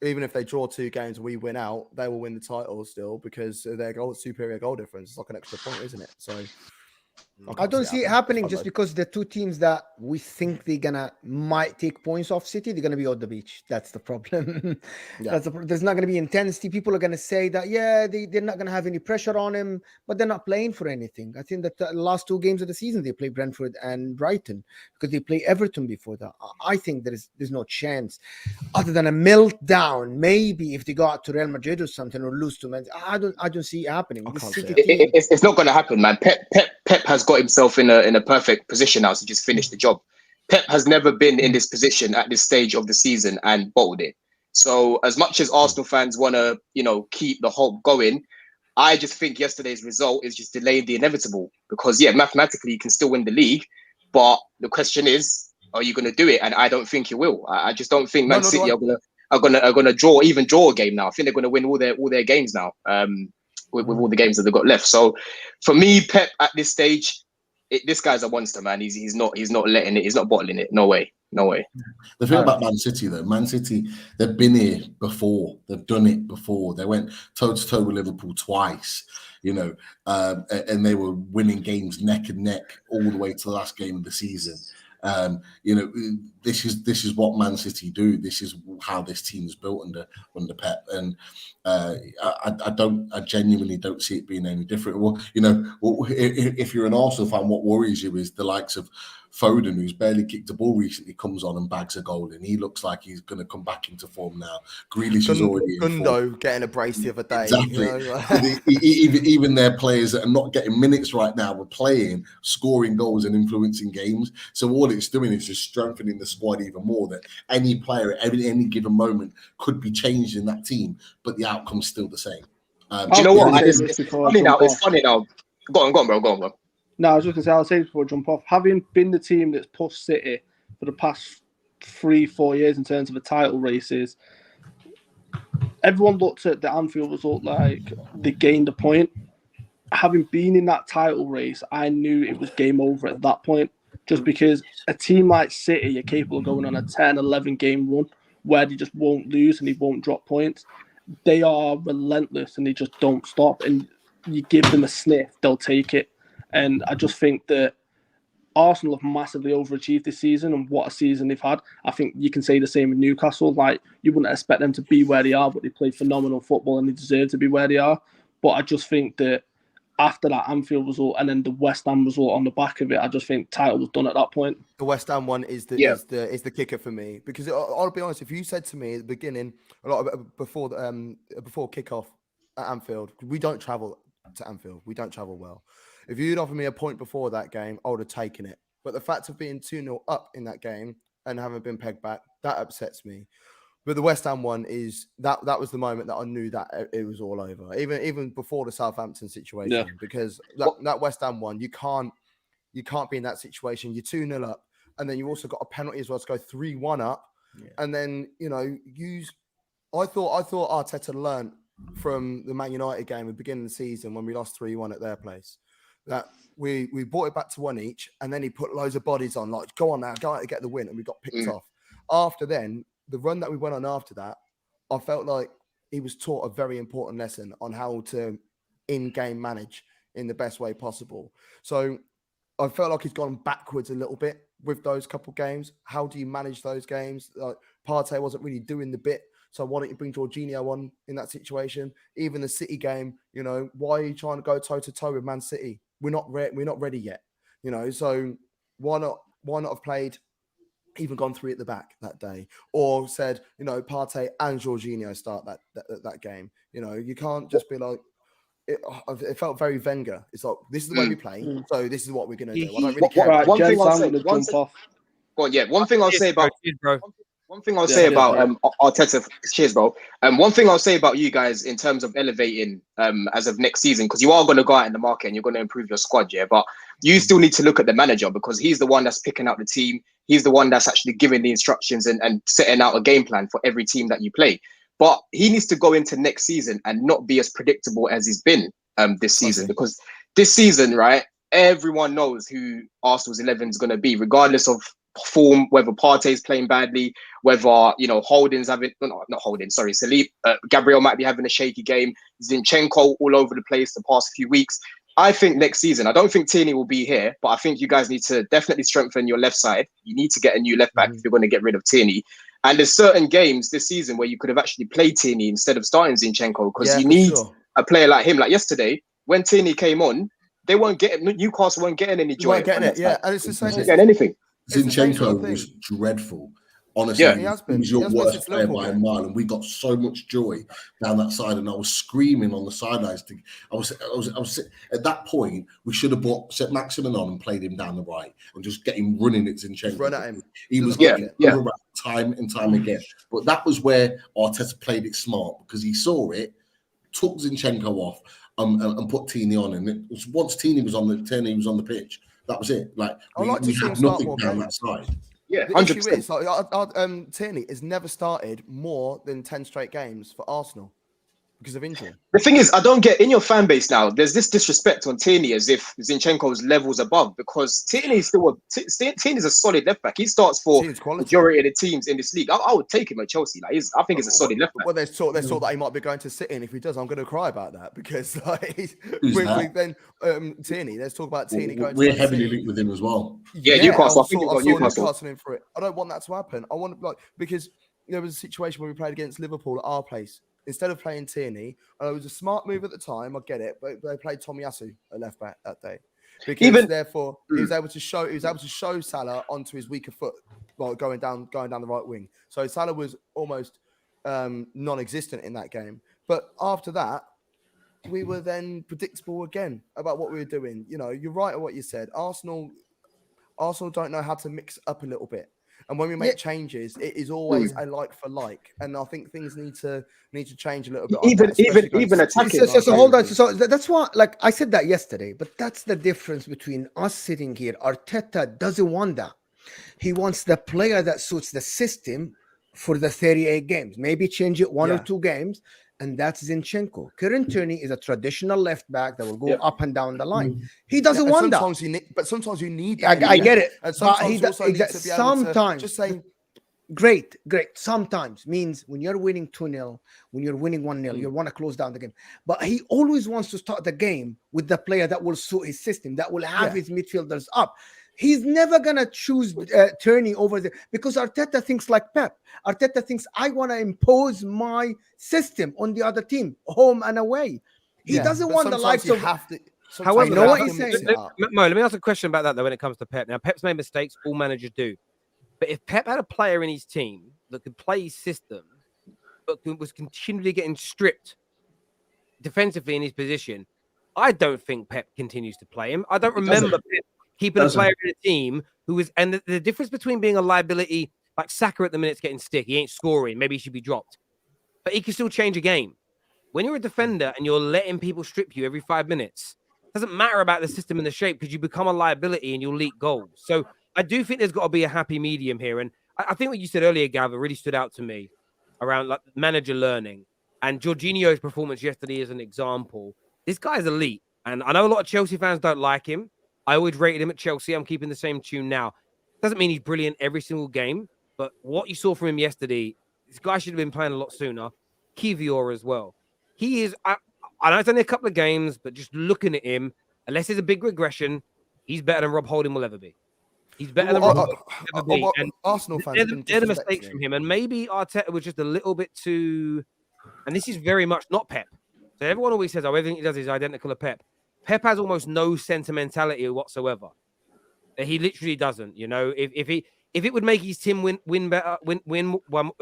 even if they draw 2 games and we win out, they will win the title still because of their superior goal difference. It's like an extra point, isn't it? So I don't see it happening just because the 2 teams that we think they're might take points off City, they're gonna be on the beach. That's the problem. Yeah. There's not gonna be intensity. People are gonna say that they're not gonna have any pressure on him, but they're not playing for anything. I think that the last 2 games of the season they play Brentford and Brighton because they play Everton before that. I think there's no chance other than a meltdown. Maybe if they go out to Real Madrid or something or lose to Man, I don't see it happening. It's not going to happen, man. Pep has got himself in a perfect position now to just finish the job. Pep has never been in this position at this stage of the season and bottled it. So as much as Arsenal fans want to, keep the hope going, I just think yesterday's result is just delaying the inevitable because, mathematically you can still win the league, but the question is, are you going to do it? And I don't think you will. I just don't think Man City are going to draw a game now. I think they're going to win all their games now. With all the games that they've got left. So for me, Pep at this stage, this guy's a monster, man. He's not letting it. He's not bottling it. No way. The thing about Man City, though, Man City, they've been here before. They've done it before. They went toe-to-toe with Liverpool twice, and they were winning games neck and neck all the way to the last game of the season. This is what Man City do. This is how this team is built under Pep, and I genuinely don't see it being any different. Well, if you're an Arsenal fan, what worries you is the likes of Foden, who's barely kicked a ball recently, comes on and bags a goal, and he looks like he's going to come back into form now. Grealish is already in form. Getting a brace the other day. Exactly. Even their players that are not getting minutes right now were playing, scoring goals and influencing games. So all it's doing is just strengthening the squad even more, that any player at any given moment could be changed in that team, but the outcome's still the same. Do you know what? It's funny now. Go on, bro. No, I was just going to say, I'll say before I jump off, having been the team that's pushed City for the past 3-4 years in terms of the title races, everyone looked at the Anfield result like they gained a point. Having been in that title race, I knew it was game over at that point, just because a team like City are capable of going on a 10, 11 game run where they just won't lose and they won't drop points. They are relentless and they just don't stop. And you give them a sniff, they'll take it. And I just think that Arsenal have massively overachieved this season, and what a season they've had. I think you can say the same with Newcastle. Like, you wouldn't expect them to be where they are, but they play phenomenal football and they deserve to be where they are. But I just think that after that Anfield result and then the West Ham result on the back of it, I just think title was done at that point. The West Ham one is the is the kicker for me, because I'll be honest. If you said to me at the beginning, a lot of before kickoff at Anfield, we don't travel to Anfield. We don't travel well. If you'd offered me a point before that game, I would have taken it. But the fact of being 2-0 up in that game and having been pegged back, that upsets me. But the West Ham one is that was the moment that I knew that it was all over. Even before the Southampton situation, because that West Ham one, you can't be in that situation. You're 2-0 up, and then you also got a penalty as well to go 3-1 up, and then I thought Arteta learned from the Man United game at the beginning of the season when we lost 3-1 at their place, that we brought it back to 1 each, and then he put loads of bodies on, like, go on now, go out to get the win, and we got picked off. After then, the run that we went on after that, I felt like he was taught a very important lesson on how to in-game manage in the best way possible. So I felt like he's gone backwards a little bit with those couple games. How do you manage those games? Like, Partey wasn't really doing the bit, so why don't you bring Jorginho on in that situation? Even the City game, why are you trying to go toe-to-toe with Man City? We're not ready yet, so why not have played, even gone 3 at the back that day, or said, Partey and Jorginho start that game. You can't just be like, it felt very Wenger. It's like, this is the way we play, so this is what we're going to do. I don't really care. Right, one thing I'll say about one thing I'll say about Arteta. Cheers, bro. One thing I'll say about you guys in terms of elevating as of next season, because you are going to go out in the market and you're going to improve your squad, but you still need to look at the manager, because he's the one that's picking out the team. He's the one that's actually giving the instructions and setting out a game plan for every team that you play. But he needs to go into next season and not be as predictable as he's been this season, because this season, right, everyone knows who Arsenal's 11 is going to be, regardless of form, whether Partey's playing badly, whether Holding's having Salah, Gabriel might be having a shaky game, Zinchenko all over the place the past few weeks. I think next season, I don't think Tierney will be here, but I think you guys need to definitely strengthen your left side. You need to get a new left back if you're going to get rid of Tierney. And there's certain games this season where you could have actually played Tierney instead of starting Zinchenko, because you need a player like him. Like yesterday, when Tierney came on, they weren't getting, Newcastle weren't getting any joy. Weren't getting it, and it's the same. Getting anything. Zinchenko was dreadful. Honestly, he was your worst player by a mile, and we got so much joy down that side. And I was screaming on the sidelines. I was at that point. We should have set Maximin on and played him down the right and just get him running at Zinchenko. Run at him. He was time and time again. But that was where Arteta played it smart, because he saw it, took Zinchenko off, and put Tierney on. And it was, once Tierney was on the pitch, that was it. Like, we had nothing down that side. Yeah, 100%. Tierney has never started more than 10 straight games for Arsenal because of injury. The thing is, I don't get, in your fan base now, there's this disrespect on Tierney as if Zinchenko's levels above, because Tierney is Tierney's a solid left back. He starts for the majority of the teams in this league. I would take him at Chelsea. Like, I think he's a solid left back. Well, there's talk that he might be going to sit in. If he does, I'm going to cry about that, because Tierney. There's talk about Tierney going. We're heavily linked with him as well. Yeah, Newcastle. I think Newcastle in for it. I don't want that to happen. I want because there was a situation where we played against Liverpool at our place. Instead of playing Tierney, it was a smart move at the time. I get it, but they played Tomiyasu at left back that day, because therefore he was able to show Salah onto his weaker foot, like going down the right wing. So Salah was almost non-existent in that game. But after that, we were then predictable again about what we were doing. You're right at what you said. Arsenal don't know how to mix up a little bit. And when we make changes, it is always a like for like, and I think things need to change a little bit. Even attacking. So hold on. So that's why, like I said that yesterday, but that's the difference between us sitting here. Arteta doesn't want that. He wants the player that suits the system for the 38 games. Maybe change it one or two games, and that's Zinchenko. Kieran Tierney is a traditional left back that will go up and down the line. He doesn't want that. Sometimes you need. I get it. And sometimes just saying. Great. Sometimes means when you're winning 2-0, when you're winning 1-0, you want to close down the game. But he always wants to start the game with the player that will suit his system, that will have his midfielders up. He's never going to choose Tierney over there, because Arteta thinks like Pep. Arteta thinks, I want to impose my system on the other team, home and away. He doesn't want the likes of... However, I know what you're saying. Mo, let me ask a question about that though. When it comes to Pep, now Pep's made mistakes. All managers do. But if Pep had a player in his team that could play his system, but was continually getting stripped defensively in his position, I don't think Pep continues to play him. I don't remember Pep keeping a player in a team who was, and the difference between being a liability, like Saka at the minute's getting stick, he ain't scoring, maybe he should be dropped, but he can still change a game. When you're a defender and you're letting people strip you every 5 minutes, it doesn't matter about the system and the shape because you become a liability and you'll leak goals. So I do think there's got to be a happy medium here. And I think what you said earlier, Gav, really stood out to me around like manager learning. And Jorginho's performance yesterday is an example. This guy's elite. And I know a lot of Chelsea fans don't like him. I always rated him at Chelsea. I'm keeping the same tune now. Doesn't mean he's brilliant every single game. But what you saw from him yesterday, this guy should have been playing a lot sooner. Kivior as well. He is, I know it's only a couple of games, but just looking at him, unless there's a big regression, he's better than Rob Holding will ever be. He's better than Rob Holding will ever be. And Arsenal fans they're the mistakes from him. And maybe Arteta was just a little bit too, and this is very much not Pep. So everyone always says, oh, everything he does is identical to Pep. Pep has almost no sentimentality whatsoever. He literally doesn't. You know, if it would make his team win better,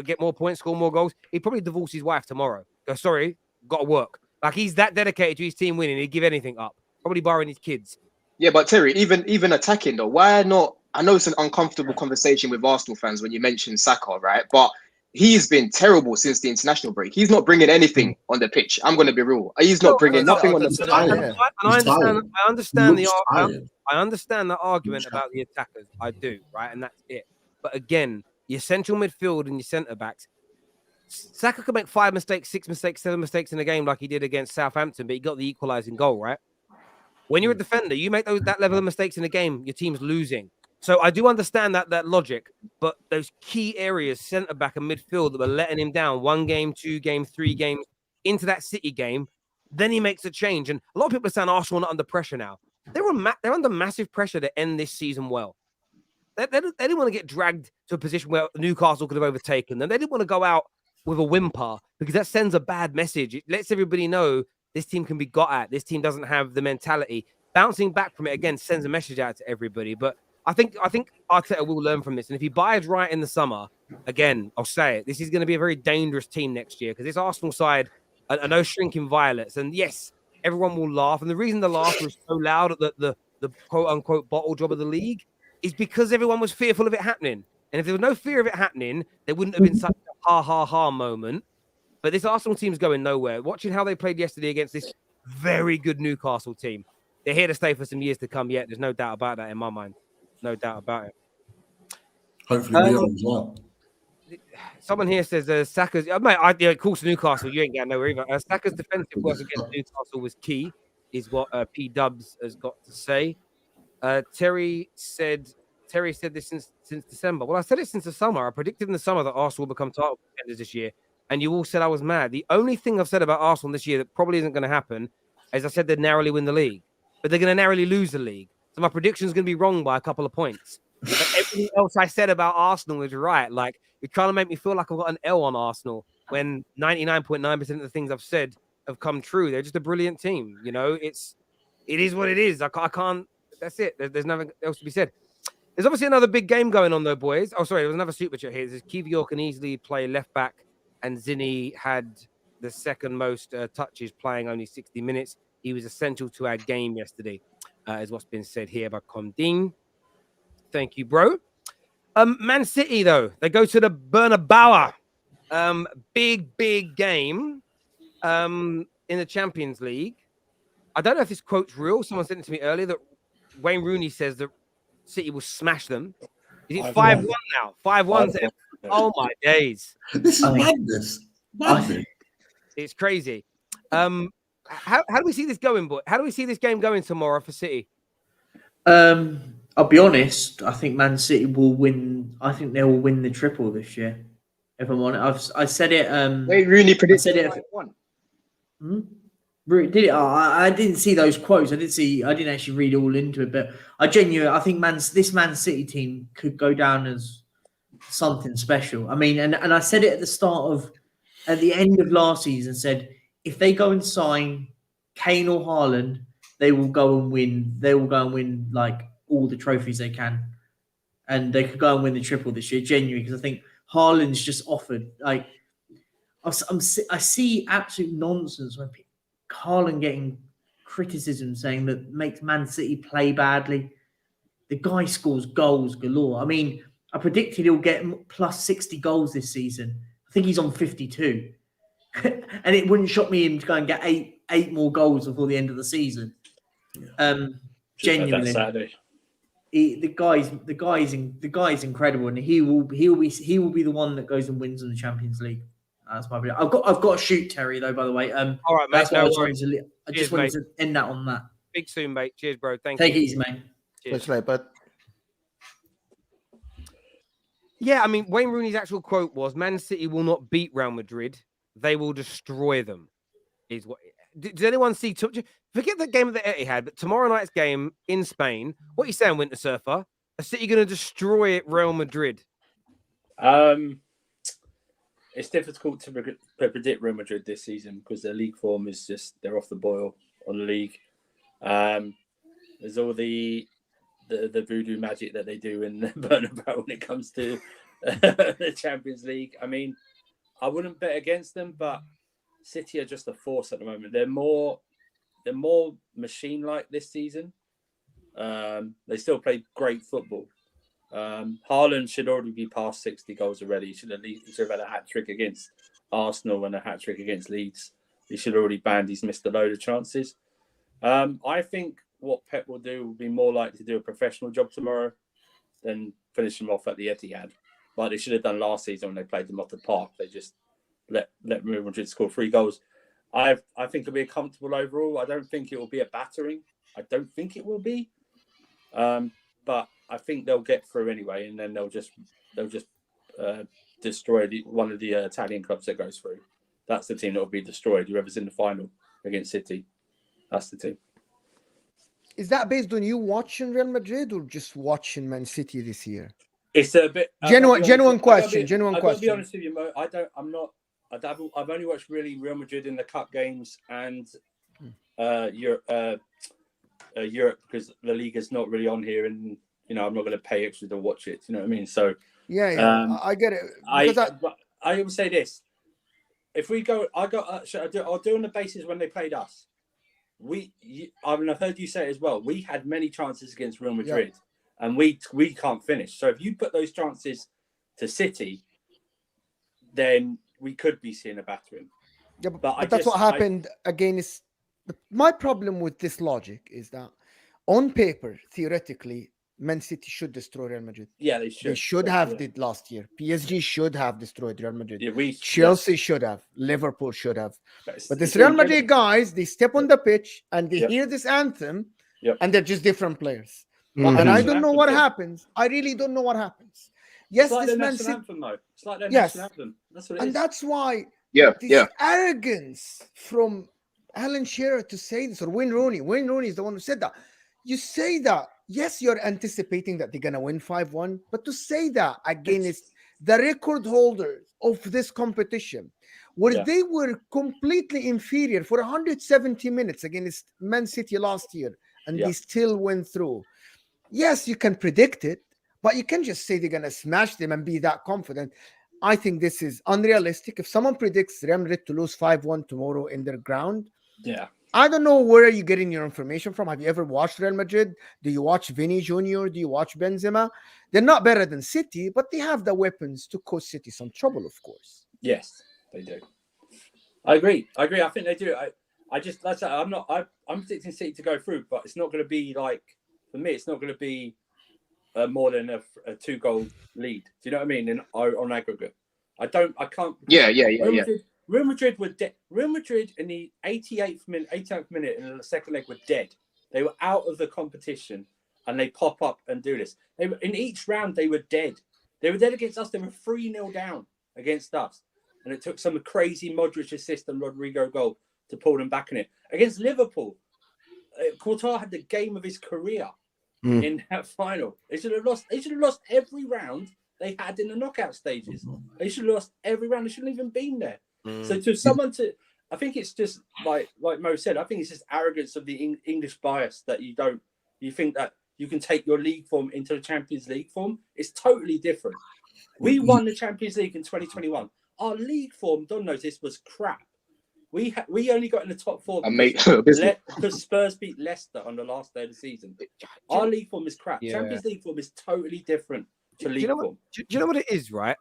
get more points, score more goals, he'd probably divorce his wife tomorrow. Go, sorry, got to work. Like he's that dedicated to his team winning, he'd give anything up. Probably borrowing his kids. Yeah, but Terry, even attacking though, why not? I know it's an uncomfortable conversation with Arsenal fans when you mention Saka, right? But he's been terrible since the international break. He's not bringing anything on the pitch. I'm going to be real. He's not bringing nothing on the pitch. I understand the argument about the attackers. I do, right? And that's it. But again, your central midfield and your centre backs, Saka could make 5 mistakes, 6 mistakes, 7 mistakes in a game like he did against Southampton, but he got the equalising goal, right? When you're a defender, you make that level of mistakes in a game, your team's losing. So I do understand that logic, but those key areas, centre back and midfield, that were letting him down 1 game, 2 games, 3 games into that City game, then he makes a change. And a lot of people are saying Arsenal are not under pressure now. They're under massive pressure to end this season well. They didn't want to get dragged to a position where Newcastle could have overtaken them. They didn't want to go out with a whimper because that sends a bad message. It lets everybody know this team can be got at. This team doesn't have the mentality. Bouncing back from it again sends a message out to everybody. But I think Arteta will learn from this. And if he buys right in the summer, again, I'll say it, this is going to be a very dangerous team next year because this Arsenal side are no shrinking violets. And yes, everyone will laugh. And the reason the laughter was so loud at the quote-unquote bottle job of the league is because everyone was fearful of it happening. And if there was no fear of it happening, there wouldn't have been such a ha-ha-ha moment. But this Arsenal team's going nowhere. Watching how they played yesterday against this very good Newcastle team. They're here to stay for some years to come yet. There's no doubt about that in my mind. No doubt about it. Hopefully we are as well. Someone here says Saka's... mate, of course, Newcastle, you ain't getting nowhere either. Saka's defensive work against Newcastle was key, is what P-Dubs has got to say. Terry said this since December. Well, I said it since the summer. I predicted in the summer that Arsenal will become title contenders this year, and you all said I was mad. The only thing I've said about Arsenal this year that probably isn't going to happen is I said they'd narrowly win the league, but they're going to narrowly lose the league. So my prediction is going to be wrong by a couple of points. But everything else I said about Arsenal was right. Like, you're trying to make me feel like I've got an L on Arsenal when 99.9% of the things I've said have come true. They're just a brilliant team. You know, it is what it is. I can't. That's it. There's nothing else to be said. There's obviously another big game going on, though, boys. Oh, sorry, there was another super chat here. Kivior can easily play left back, and Zinni had the second most touches, playing only 60 minutes. He was essential to our game yesterday, is what's been said here by Condine. Thank you, bro. Man City, though, they go to the Bernabeu. Big game in the Champions League. I don't know if this quote's real. Someone sent it to me earlier that Wayne Rooney says that City will smash them. Is it 5-1 now? 5-1. Oh my days! This is madness. It's crazy. How do we see this going, boy? How do we see this game going tomorrow for City? I'll be honest. I think Man City will win. I think they will win the triple this year. If I'm honest, I said it. Wait, Rooney predicted 5-1. Did it? I didn't see those quotes. I didn't actually read all into it, but I think this Man City team could go down as something special. I mean, and I said it at the end of last season, said if they go and sign Kane or Haaland, they will go and win. They will go and win like all the trophies they can, and they could go and win the triple this year. Genuinely, because I think Haaland's just offered like I see absolute nonsense when Haaland getting criticism saying that makes Man City play badly. The guy scores goals galore. I mean, I predicted he'll get plus 60 goals this season. I think he's on 52. And it wouldn't shock me him to go and get eight more goals before the end of the season. Genuinely. Saturday. The guy's incredible, and he will be the one that goes and wins in the Champions League. That's my video. I've got to shoot Terry though. By the way, all right, mate. That's what I was trying to. I just wanted to end that on that. Big soon, mate. Cheers, bro. Take it easy, mate. Cheers. But yeah, I mean, Wayne Rooney's actual quote was, "Man City will not beat Real Madrid; they will destroy them." Is what? Did anyone see? Forget the game that Etihad, but tomorrow night's game in Spain. What are you saying, Winter Surfer? Are City going to destroy Real Madrid? It's difficult to predict Real Madrid this season because their league form is they're off the boil on the league. There's all the voodoo magic that they do in the Bernabeu when it comes to the Champions League. I mean, I wouldn't bet against them, but City are just a force at the moment. They're more machine-like this season. They still play great football. Haaland should already be past 60 goals already. He should have had a hat-trick against Arsenal and a hat-trick against Leeds. He should have already banned. He's missed a load of chances. I think what Pep will do will be more likely to do a professional job tomorrow than finish him off at the Etihad. Like they should have done last season when they played them off the park. They just let Real Madrid score 3 goals. I think it'll be a comfortable overall. I don't think it will be a battering. I don't think it will be. But I think they'll get through anyway, and then they'll just destroy one of the Italian clubs that goes through. That's the team that will be destroyed. Whoever's in the final against City, that's the team. Is that based on you watching Real Madrid or just watching Man City this year? It's a bit genuine question. I've got to be honest with you, Mo. I've only watched really Real Madrid in the cup games and Europe because La Liga's not really on here, and I'm not going to pay extra to watch it. You know what I mean? So I get it. I would say this: if we go, I'll do on the basis when they played us. I've heard you say it as well. We had many chances against Real Madrid, and we can't finish. So if you put those chances to City, then we could be seeing a battering. Yeah, but that's what happened against. My problem with this logic is that on paper, theoretically, Man City should destroy Real Madrid. Yeah, they should. They should have did last year. PSG should have destroyed Real Madrid. Yeah, Chelsea should have. Liverpool should have. But this Real Madrid guys, they step on the pitch and they hear this anthem, and they're just different players. Mm-hmm. And I don't know what happens. I really don't know what happens. Yes, it's like this Man City anthem, though. It's like their national anthem. That's what it is. That's why this arrogance from Alan Shearer to say this, or Wayne Rooney. Wayne Rooney is the one who said that. You say that, yes, you're anticipating that they're going to win 5-1, but to say that against the record holders of this competition, where they were completely inferior for 170 minutes against Man City last year, and they still went through. Yes, you can predict it, but you can't just say they're going to smash them and be that confident. I think this is unrealistic. If someone predicts Real Madrid to lose 5-1 tomorrow in their ground, I don't know where are you getting your information from. Have you ever watched Real Madrid? Do you watch Vinny Jr.? Do you watch Benzema? They're not better than City, but they have the weapons to cause City some trouble, of course. Yes, they do. I agree. I think they do. I'm predicting City to go through, but it's not going to be like, for me, it's not going to be more than a 2-goal lead. Do you know what I mean? On aggregate, I can't. Real Madrid were dead. Real Madrid in the 88th minute in the second leg were dead. They were out of the competition, and they pop up and do this. They were in each round. They were dead. They were dead against us. They were 3-0 down against us, and it took some crazy Modric assist and Rodrigo goal to pull them back in it. Against Liverpool, Courtois had the game of his career in that final. They should have lost. They should have lost every round they had in the knockout stages. They should have lost every round. They shouldn't have even been there. So to someone to I think it's just like Mo said. I think it's just arrogance of the English bias that you think that you can take your league form into the Champions League form. It's totally different. We won the Champions League in 2021. Our league form, Don knows this, was crap. We only got in the top four because Spurs beat Leicester on the last day of the season. Our league form is crap. Yeah. Champions League form is totally different to league form. Do you know what it is, right?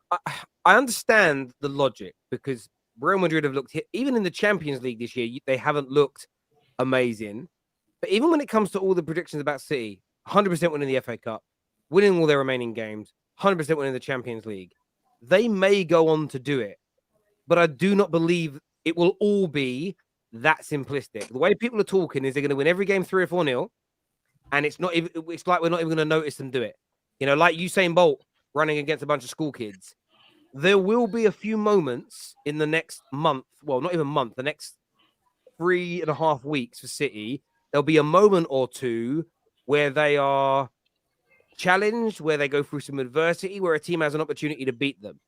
I understand the logic because Real Madrid have looked, even in the Champions League this year, they haven't looked amazing. But even when it comes to all the predictions about City, 100% winning the FA Cup, winning all their remaining games, 100% winning the Champions League, they may go on to do it. But I do not believe it will all be that simplistic. The way people are talking is they're going to win every game 3 or 4-0, and it's like we're not even going to notice them do it. You know, like Usain Bolt running against a bunch of school kids. There will be a few moments in the next month, well, not even month, the next 3.5 weeks for City. There'll be a moment or two where they are challenged, where they go through some adversity, where a team has an opportunity to beat them.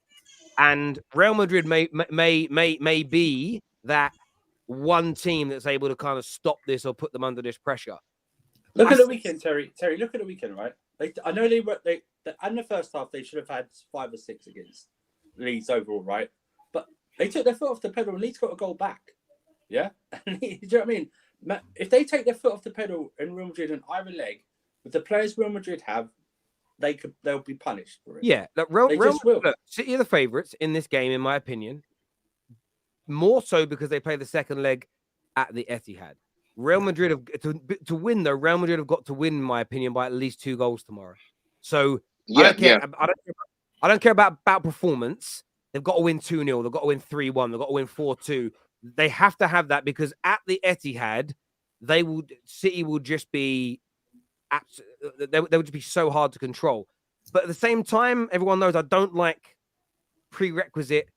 And Real Madrid may be that one team that's able to kind of stop this or put them under this pressure. Look at the weekend, Terry. Look at the weekend, right? I know they in the first half they should have had 5 or 6 against Leeds overall, right? But they took their foot off the pedal and Leeds got a goal back. Yeah, do you know what I mean? If they take their foot off the pedal in Real Madrid and either leg, with the players Real Madrid have, they'll be punished for it. Yeah, look, City are the favourites in this game, in my opinion. More so because they play the second leg at the Etihad. Real Madrid have to win though. Real Madrid have got to win, in my opinion, by at least 2 goals tomorrow. So I don't care about performance. They've got to win 2-0. They've got to win 3-1. They've got to win 4-2. They have to have that because at the Etihad, City will just be. They would just be so hard to control. But at the same time, everyone knows I don't like prerequisite,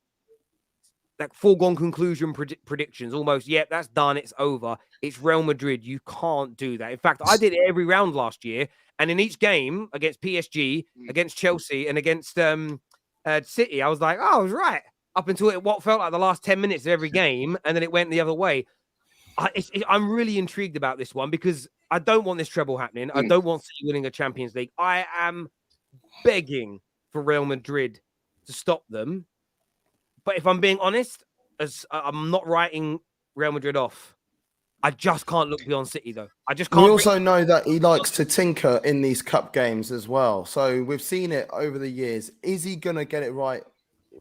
like foregone conclusion predictions. Almost, yeah, that's done. It's over. It's Real Madrid. You can't do that. In fact, I did it every round last year. And in each game against PSG, against Chelsea, and against City, I was like, oh, I was right. Up until what felt like the last 10 minutes of every game. And then it went the other way. I'm really intrigued about this one because I don't want this treble happening. I don't want City winning a Champions League. I am begging for Real Madrid to stop them. But if I'm being honest, I'm not writing Real Madrid off. I just can't look beyond City, though. I just can't. We also know that he likes to tinker in these cup games as well. So we've seen it over the years. Is he going to get it right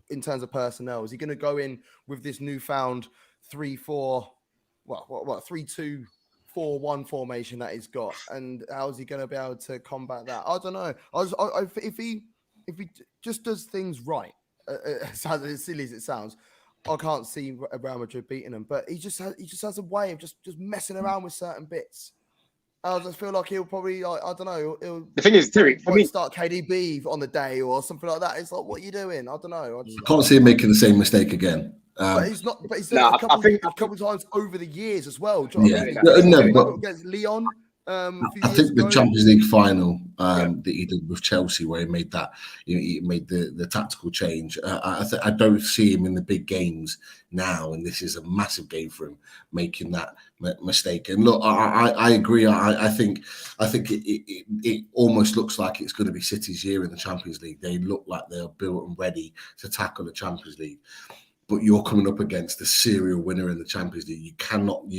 in terms of personnel? Is he going to go in with this newfound 3-4, 3-2-4-1 formation that he's got? And how is he going to be able to combat that? I don't know. If he just does things right, as silly as it sounds, I can't see Real Madrid beating him. But he just has a way of just messing around with certain bits. I just feel like he'll probably, I don't know. The thing is, Terry, start KDB on the day or something like that. It's like, what are you doing? I don't know. I can't see him making the same mistake again. But he's not. But he's done it a couple of times over the years as well. Do you know what I mean? But against Leon. I think the Champions League final that he did with Chelsea, where he made that, he made the tactical change. I don't see him in the big games now, and this is a massive game for him, making that mistake. And look, I agree. I think it almost looks like it's going to be City's year in the Champions League. They look like they're built and ready to tackle the Champions League. But you're coming up against the serial winner in the Champions League. You cannot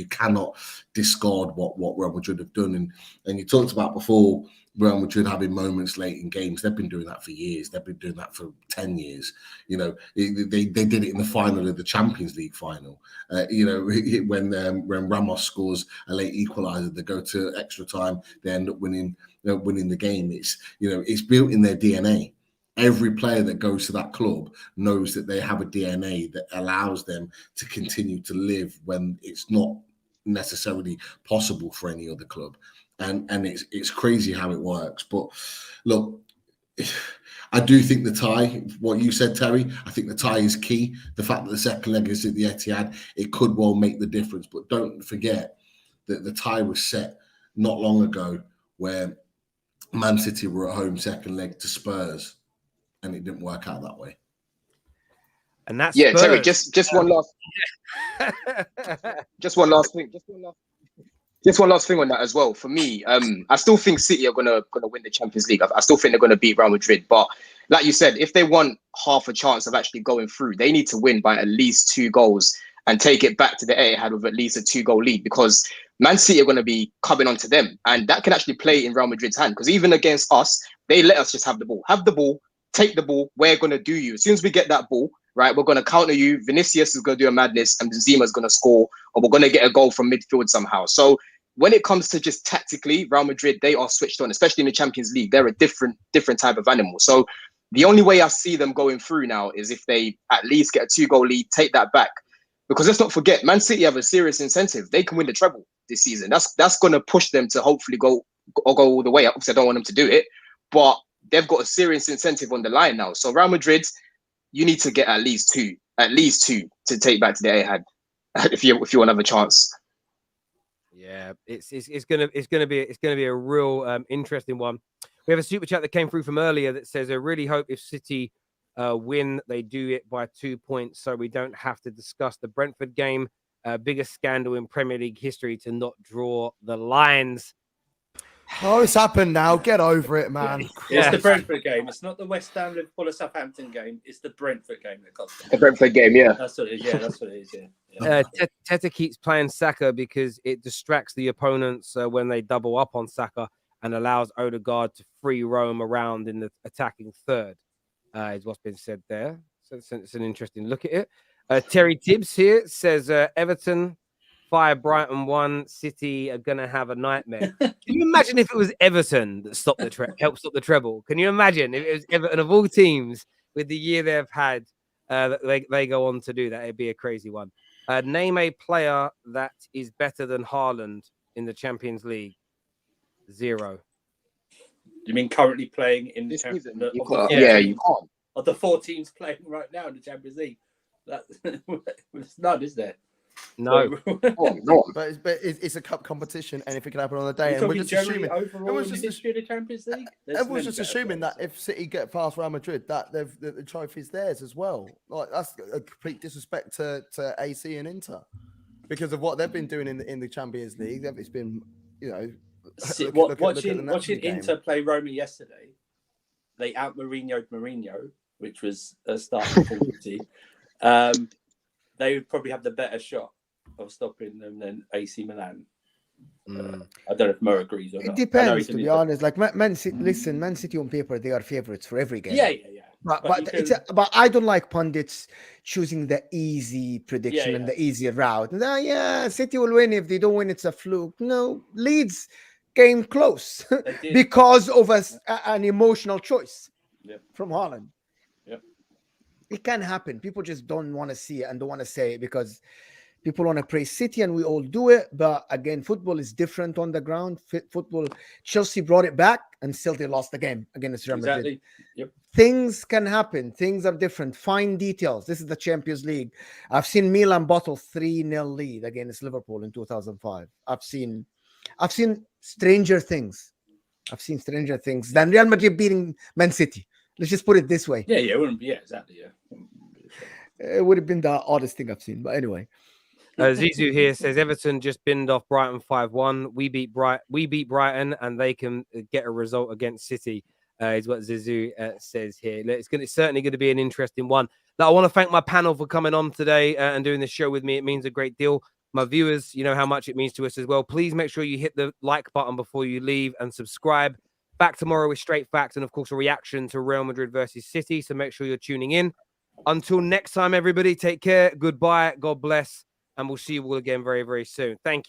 discard what Real Madrid have done. And you talked about before Real Madrid having moments late in games. They've been doing that for years. They've been doing that for 10 years. They did it in the final of the Champions League final. When Ramos scores a late equaliser, they go to extra time. They end up winning the game. It's built in their DNA. Every player that goes to that club knows that they have a DNA that allows them to continue to live when it's not necessarily possible for any other club. And it's crazy how it works. But look, I do think the tie, what you said, Terry, I think the tie is key. The fact that the second leg is at the Etihad, it could well make the difference. But don't forget that the tie was set not long ago where Man City were at home second leg to Spurs. And it didn't work out that way. And that's Yeah, Terry. Spurs. Just one last. Just one last thing. Just one last thing on that as well. For me, I still think City are gonna win the Champions League. I still think they're gonna beat Real Madrid. But like you said, if they want half a chance of actually going through, they need to win by at least 2 goals and take it back to the Etihad with at least a 2-goal lead, because Man City are going to be coming onto them, and that can actually play in Real Madrid's hand. Because even against us, they let us just have the ball, take the ball. We're going to do you. As soon as we get that ball, right, we're going to counter you. Vinicius is going to do a madness, and Benzema is going to score, or we're going to get a goal from midfield somehow. So when it comes to just tactically, Real Madrid, they are switched on, especially in the Champions League. They're a different type of animal. So the only way I see them going through now is if they at least get a 2-goal lead, take that back. Because let's not forget, Man City have a serious incentive. They can win the treble this season. That's going to push them to hopefully go all the way up. Obviously, I don't want them to do it, but they've got a serious incentive on the line now. So Real Madrid, you need to get at least two to take back to the Etihad if you want to have a chance. Yeah, it's gonna be a real interesting one. We have a super chat that came through from earlier that says, I really hope if City win, they do it by 2 points, so we don't have to discuss the Brentford game. Biggest scandal in Premier League history to not draw the lines. Oh, it's happened now. Get over it, man. It's the Brentford game. It's not the West Ham Liverpool or Southampton game. It's the Brentford game that cost them. The Brentford game, yeah. That's what it is. Yeah, that's what it is. Yeah. Teta keeps playing Saka because it distracts the opponents when they double up on Saka and allows Odegaard to free roam around in the attacking third. Is what's been said there. So it's an interesting look at it. Terry Tibbs here says Everton 5, Brighton 1, City are gonna have a nightmare. Can you imagine if it was Everton that stopped helped stop the treble? Can you imagine if it was Everton of all teams with the year they've had that they go on to do that? It'd be a crazy one. Name a player that is better than Haaland in the Champions League. 0. You mean currently playing in This the season, Champions you League? can't. You can't. Of the 4 teams playing right now in the Champions League, there's none, is there? No. No. But it's a cup competition, and if it can happen on the day, You're and we're talking just generally assuming, overall in the history of the Champions League. everyone's just assuming that if City get past Real Madrid, that the trophy's theirs as well. Like that's a complete disrespect to AC and Inter because of what they've been doing in the Champions League. It's been, you know, watching Inter play Roma yesterday. They out Mourinho, which was a starting 40. They would probably have the better shot of stopping them than AC Milan. I don't know if Mo agrees or not. It depends, to be honest. Like Man City, listen, Man City on paper, they are favorites for every game. Yeah. But I don't like pundits choosing the easy prediction and the easy route. City will win. If they don't win, it's a fluke. No, Leeds came close because of an emotional choice from Haaland. It can happen. People just don't want to see it and don't want to say it because people want to praise City and we all do it. But again, football is different on the ground. Football, Chelsea brought it back and still they lost the game against Real Madrid. Exactly. Yep. Things can happen. Things are different. Fine details. This is the Champions League. I've seen Milan bottle 3-0 lead against Liverpool in 2005. I've seen stranger things. I've seen stranger things than Real Madrid beating Man City. Let's just put it this way. Yeah, it wouldn't be. Yeah, exactly. Yeah, it would have been the oddest thing I've seen. But anyway, Zizou here says Everton just binned off Brighton 5-1. We beat Brighton, and they can get a result against City. Is what Zizou says here. It's certainly going to be an interesting one. Now, I want to thank my panel for coming on today and doing this show with me. It means a great deal. My viewers, you know how much it means to us as well. Please make sure you hit the like button before you leave and subscribe. Back tomorrow with straight facts and, of course, a reaction to Real Madrid versus City. So make sure you're tuning in. Until next time, everybody, take care. Goodbye. God bless. And we'll see you all again very, very soon. Thank you.